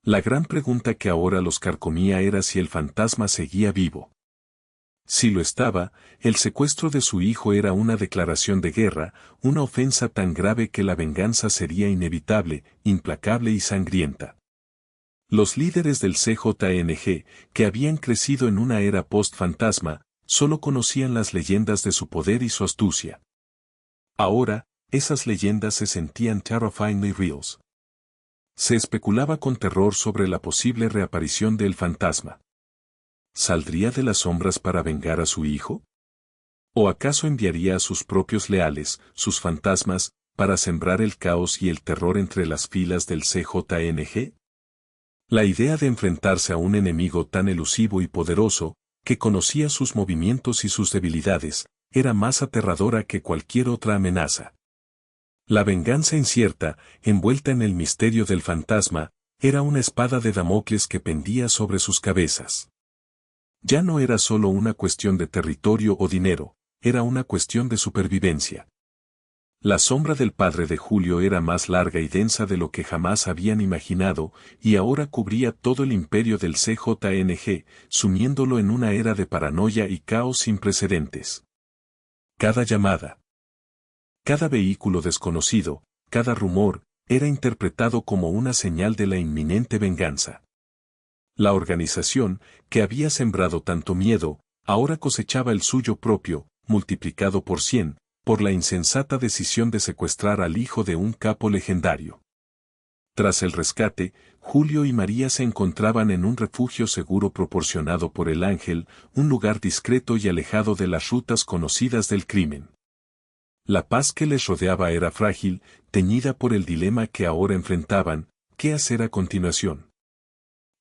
[SPEAKER 1] La gran pregunta que ahora los carcomía era si el fantasma seguía vivo. Si lo estaba, el secuestro de su hijo era una declaración de guerra, una ofensa tan grave que la venganza sería inevitable, implacable y sangrienta. Los líderes del CJNG, que habían crecido en una era post-fantasma, solo conocían las leyendas de su poder y su astucia. Ahora, esas leyendas se sentían terrifyingly reals. Se especulaba con terror sobre la posible reaparición del fantasma. ¿Saldría de las sombras para vengar a su hijo? ¿O acaso enviaría a sus propios leales, sus fantasmas, para sembrar el caos y el terror entre las filas del CJNG? La idea de enfrentarse a un enemigo tan elusivo y poderoso, que conocía sus movimientos y sus debilidades, era más aterradora que cualquier otra amenaza. La venganza incierta, envuelta en el misterio del fantasma, era una espada de Damocles que pendía sobre sus cabezas. Ya no era solo una cuestión de territorio o dinero, era una cuestión de supervivencia. La sombra del padre de Julio era más larga y densa de lo que jamás habían imaginado, y ahora cubría todo el imperio del CJNG, sumiéndolo en una era de paranoia y caos sin precedentes. Cada llamada, cada vehículo desconocido, cada rumor, era interpretado como una señal de la inminente venganza. La organización, que había sembrado tanto miedo, ahora cosechaba el suyo propio, multiplicado por 100, por la insensata decisión de secuestrar al hijo de un capo legendario. Tras el rescate, Julio y María se encontraban en un refugio seguro proporcionado por El Ángel, un lugar discreto y alejado de las rutas conocidas del crimen. La paz que les rodeaba era frágil, teñida por el dilema que ahora enfrentaban: ¿Qué hacer a continuación?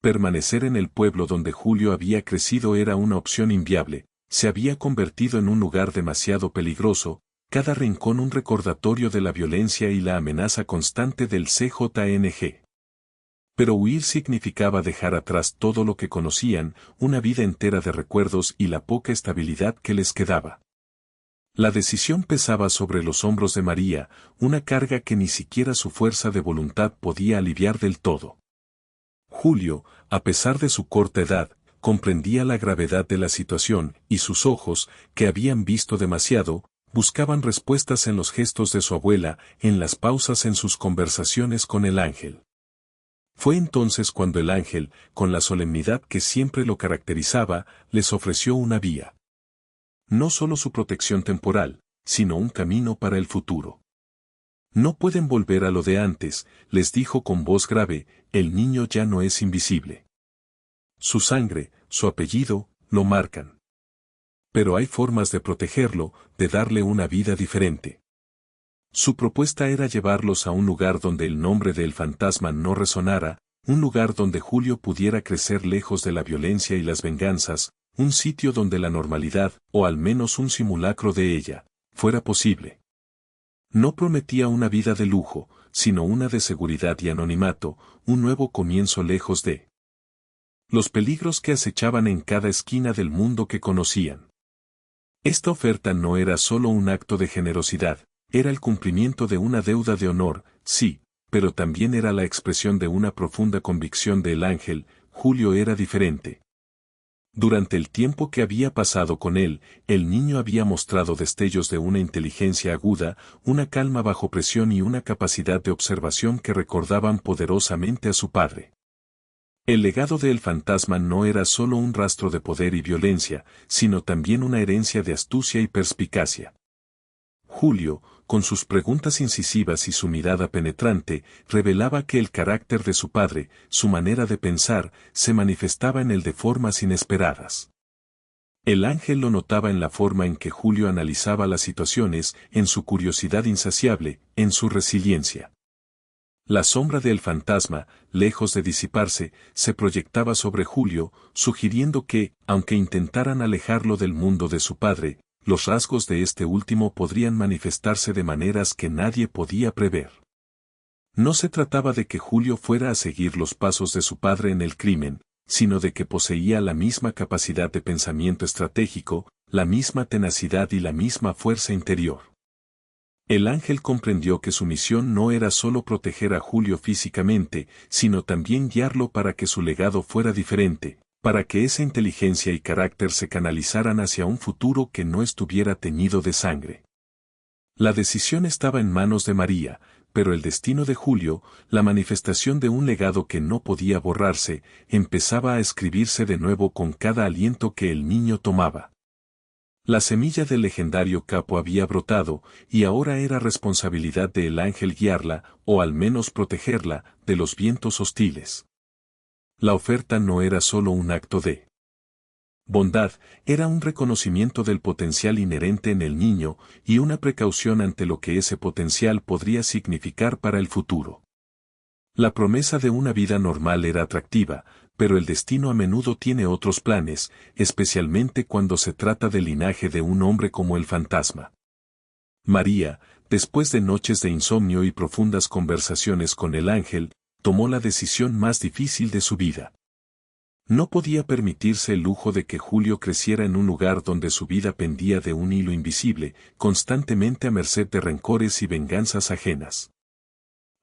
[SPEAKER 1] Permanecer en el pueblo donde Julio había crecido era una opción inviable, se había convertido en un lugar demasiado peligroso, cada rincón un recordatorio de la violencia y la amenaza constante del CJNG. Pero huir significaba dejar atrás todo lo que conocían, una vida entera de recuerdos y la poca estabilidad que les quedaba. La decisión pesaba sobre los hombros de María, una carga que ni siquiera su fuerza de voluntad podía aliviar del todo. Julio, a pesar de su corta edad, comprendía la gravedad de la situación, y sus ojos, que habían visto demasiado, buscaban respuestas en los gestos de su abuela, en las pausas en sus conversaciones con el ángel. Fue entonces cuando el ángel, con la solemnidad que siempre lo caracterizaba, les ofreció una vía. No solo su protección temporal, sino un camino para el futuro. No pueden volver a lo de antes, les dijo con voz grave, el niño ya no es invisible. Su sangre, su apellido, lo marcan. Pero hay formas de protegerlo, de darle una vida diferente. Su propuesta era llevarlos a un lugar donde el nombre del fantasma no resonara, un lugar donde Julio pudiera crecer lejos de la violencia y las venganzas, un sitio donde la normalidad, o al menos un simulacro de ella, fuera posible. No prometía una vida de lujo, sino una de seguridad y anonimato, un nuevo comienzo lejos de los peligros que acechaban en cada esquina del mundo que conocían. Esta oferta no era solo un acto de generosidad, era el cumplimiento de una deuda de honor, sí, pero también era la expresión de una profunda convicción del ángel, Julio era diferente. Durante el tiempo que había pasado con él, el niño había mostrado destellos de una inteligencia aguda, una calma bajo presión y una capacidad de observación que recordaban poderosamente a su padre. El legado del fantasma no era solo un rastro de poder y violencia, sino también una herencia de astucia y perspicacia. Julio, con sus preguntas incisivas y su mirada penetrante, revelaba que el carácter de su padre, su manera de pensar, se manifestaba en él de formas inesperadas. El ángel lo notaba en la forma en que Julio analizaba las situaciones, en su curiosidad insaciable, en su resiliencia. La sombra del fantasma, lejos de disiparse, se proyectaba sobre Julio, sugiriendo que, aunque intentaran alejarlo del mundo de su padre, los rasgos de este último podrían manifestarse de maneras que nadie podía prever. No se trataba de que Julio fuera a seguir los pasos de su padre en el crimen, sino de que poseía la misma capacidad de pensamiento estratégico, la misma tenacidad y la misma fuerza interior. El ángel comprendió que su misión no era solo proteger a Julio físicamente, sino también guiarlo para que su legado fuera diferente, para que esa inteligencia y carácter se canalizaran hacia un futuro que no estuviera teñido de sangre. La decisión estaba en manos de María, pero el destino de Julio, la manifestación de un legado que no podía borrarse, empezaba a escribirse de nuevo con cada aliento que el niño tomaba. La semilla del legendario capo había brotado, y ahora era responsabilidad del ángel guiarla, o al menos protegerla, de los vientos hostiles. La oferta no era solo un acto de bondad, era un reconocimiento del potencial inherente en el niño, y una precaución ante lo que ese potencial podría significar para el futuro. La promesa de una vida normal era atractiva, pero el destino a menudo tiene otros planes, especialmente cuando se trata del linaje de un hombre como el fantasma. María, después de noches de insomnio y profundas conversaciones con el ángel, tomó la decisión más difícil de su vida. No podía permitirse el lujo de que Julio creciera en un lugar donde su vida pendía de un hilo invisible, constantemente a merced de rencores y venganzas ajenas.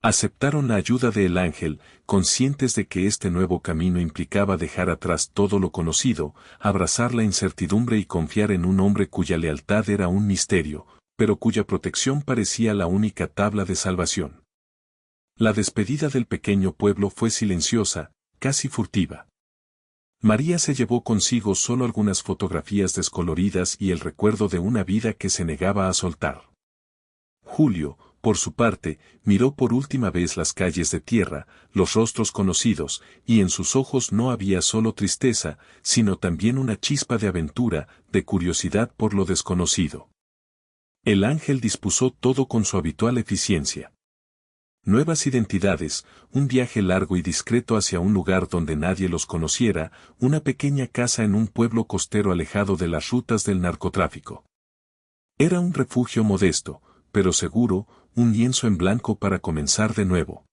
[SPEAKER 1] Aceptaron la ayuda del ángel, conscientes de que este nuevo camino implicaba dejar atrás todo lo conocido, abrazar la incertidumbre y confiar en un hombre cuya lealtad era un misterio, pero cuya protección parecía la única tabla de salvación. La despedida del pequeño pueblo fue silenciosa, casi furtiva. María se llevó consigo solo algunas fotografías descoloridas y el recuerdo de una vida que se negaba a soltar. Julio, por su parte, miró por última vez las calles de tierra, los rostros conocidos, y en sus ojos no había solo tristeza, sino también una chispa de aventura, de curiosidad por lo desconocido. El ángel dispuso todo con su habitual eficiencia. Nuevas identidades, un viaje largo y discreto hacia un lugar donde nadie los conociera, una pequeña casa en un pueblo costero alejado de las rutas del narcotráfico. Era un refugio modesto, pero seguro, un lienzo en blanco para comenzar de nuevo.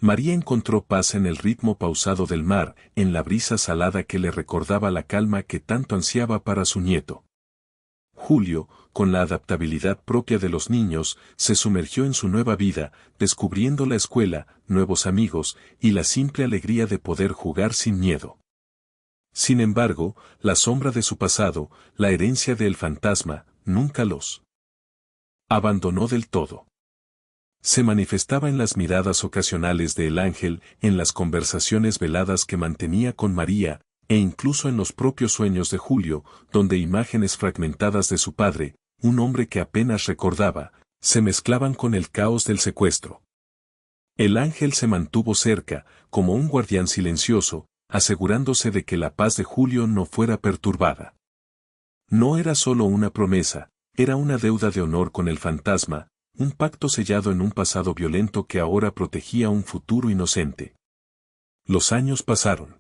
[SPEAKER 1] María encontró paz en el ritmo pausado del mar, en la brisa salada que le recordaba la calma que tanto ansiaba para su nieto. Julio, con la adaptabilidad propia de los niños, se sumergió en su nueva vida, descubriendo la escuela, nuevos amigos, y la simple alegría de poder jugar sin miedo. Sin embargo, la sombra de su pasado, la herencia del fantasma, nunca los abandonó del todo. Se manifestaba en las miradas ocasionales del ángel, en las conversaciones veladas que mantenía con María, e incluso en los propios sueños de Julio, donde imágenes fragmentadas de su padre, un hombre que apenas recordaba, se mezclaban con el caos del secuestro. El ángel se mantuvo cerca, como un guardián silencioso, asegurándose de que la paz de Julio no fuera perturbada. No era solo una promesa, era una deuda de honor con el fantasma, un pacto sellado en un pasado violento que ahora protegía un futuro inocente. Los años pasaron.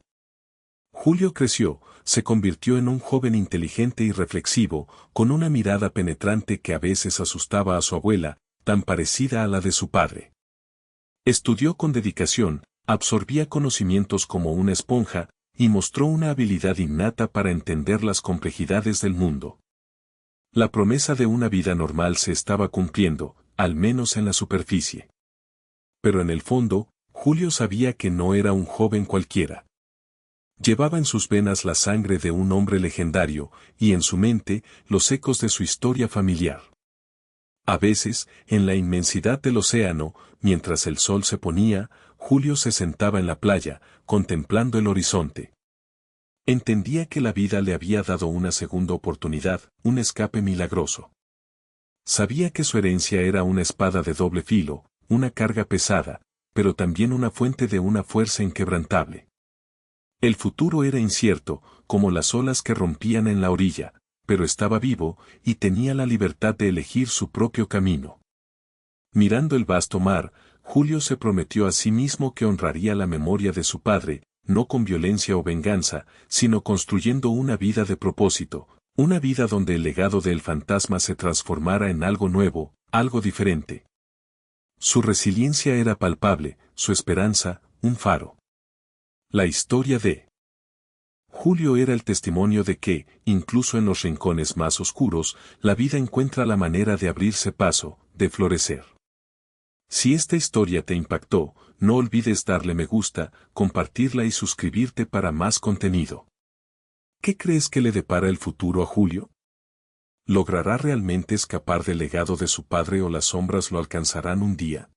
[SPEAKER 1] Julio creció, se convirtió en un joven inteligente y reflexivo, con una mirada penetrante que a veces asustaba a su abuela, tan parecida a la de su padre. Estudió con dedicación, absorbía conocimientos como una esponja, y mostró una habilidad innata para entender las complejidades del mundo. La promesa de una vida normal se estaba cumpliendo, al menos en la superficie. Pero en el fondo, Julio sabía que no era un joven cualquiera. Llevaba en sus venas la sangre de un hombre legendario, y en su mente, los ecos de su historia familiar. A veces, en la inmensidad del océano, mientras el sol se ponía, Julio se sentaba en la playa, contemplando el horizonte. Entendía que la vida le había dado una segunda oportunidad, un escape milagroso. Sabía que su herencia era una espada de doble filo, una carga pesada, pero también una fuente de una fuerza inquebrantable. El futuro era incierto, como las olas que rompían en la orilla, pero estaba vivo, y tenía la libertad de elegir su propio camino. Mirando el vasto mar, Julio se prometió a sí mismo que honraría la memoria de su padre, no con violencia o venganza, sino construyendo una vida de propósito, una vida donde el legado del fantasma se transformara en algo nuevo, algo diferente. Su resiliencia era palpable, su esperanza, un faro. La historia de Julio era el testimonio de que, incluso en los rincones más oscuros, la vida encuentra la manera de abrirse paso, de florecer. Si esta historia te impactó, no olvides darle me gusta, compartirla y suscribirte para más contenido. ¿Qué crees que le depara el futuro a Julio? ¿Logrará realmente escapar del legado de su padre o las sombras lo alcanzarán un día?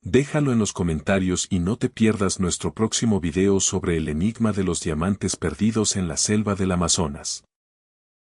[SPEAKER 1] Déjalo en los comentarios y no te pierdas nuestro próximo video sobre el enigma de los diamantes perdidos en la selva del Amazonas.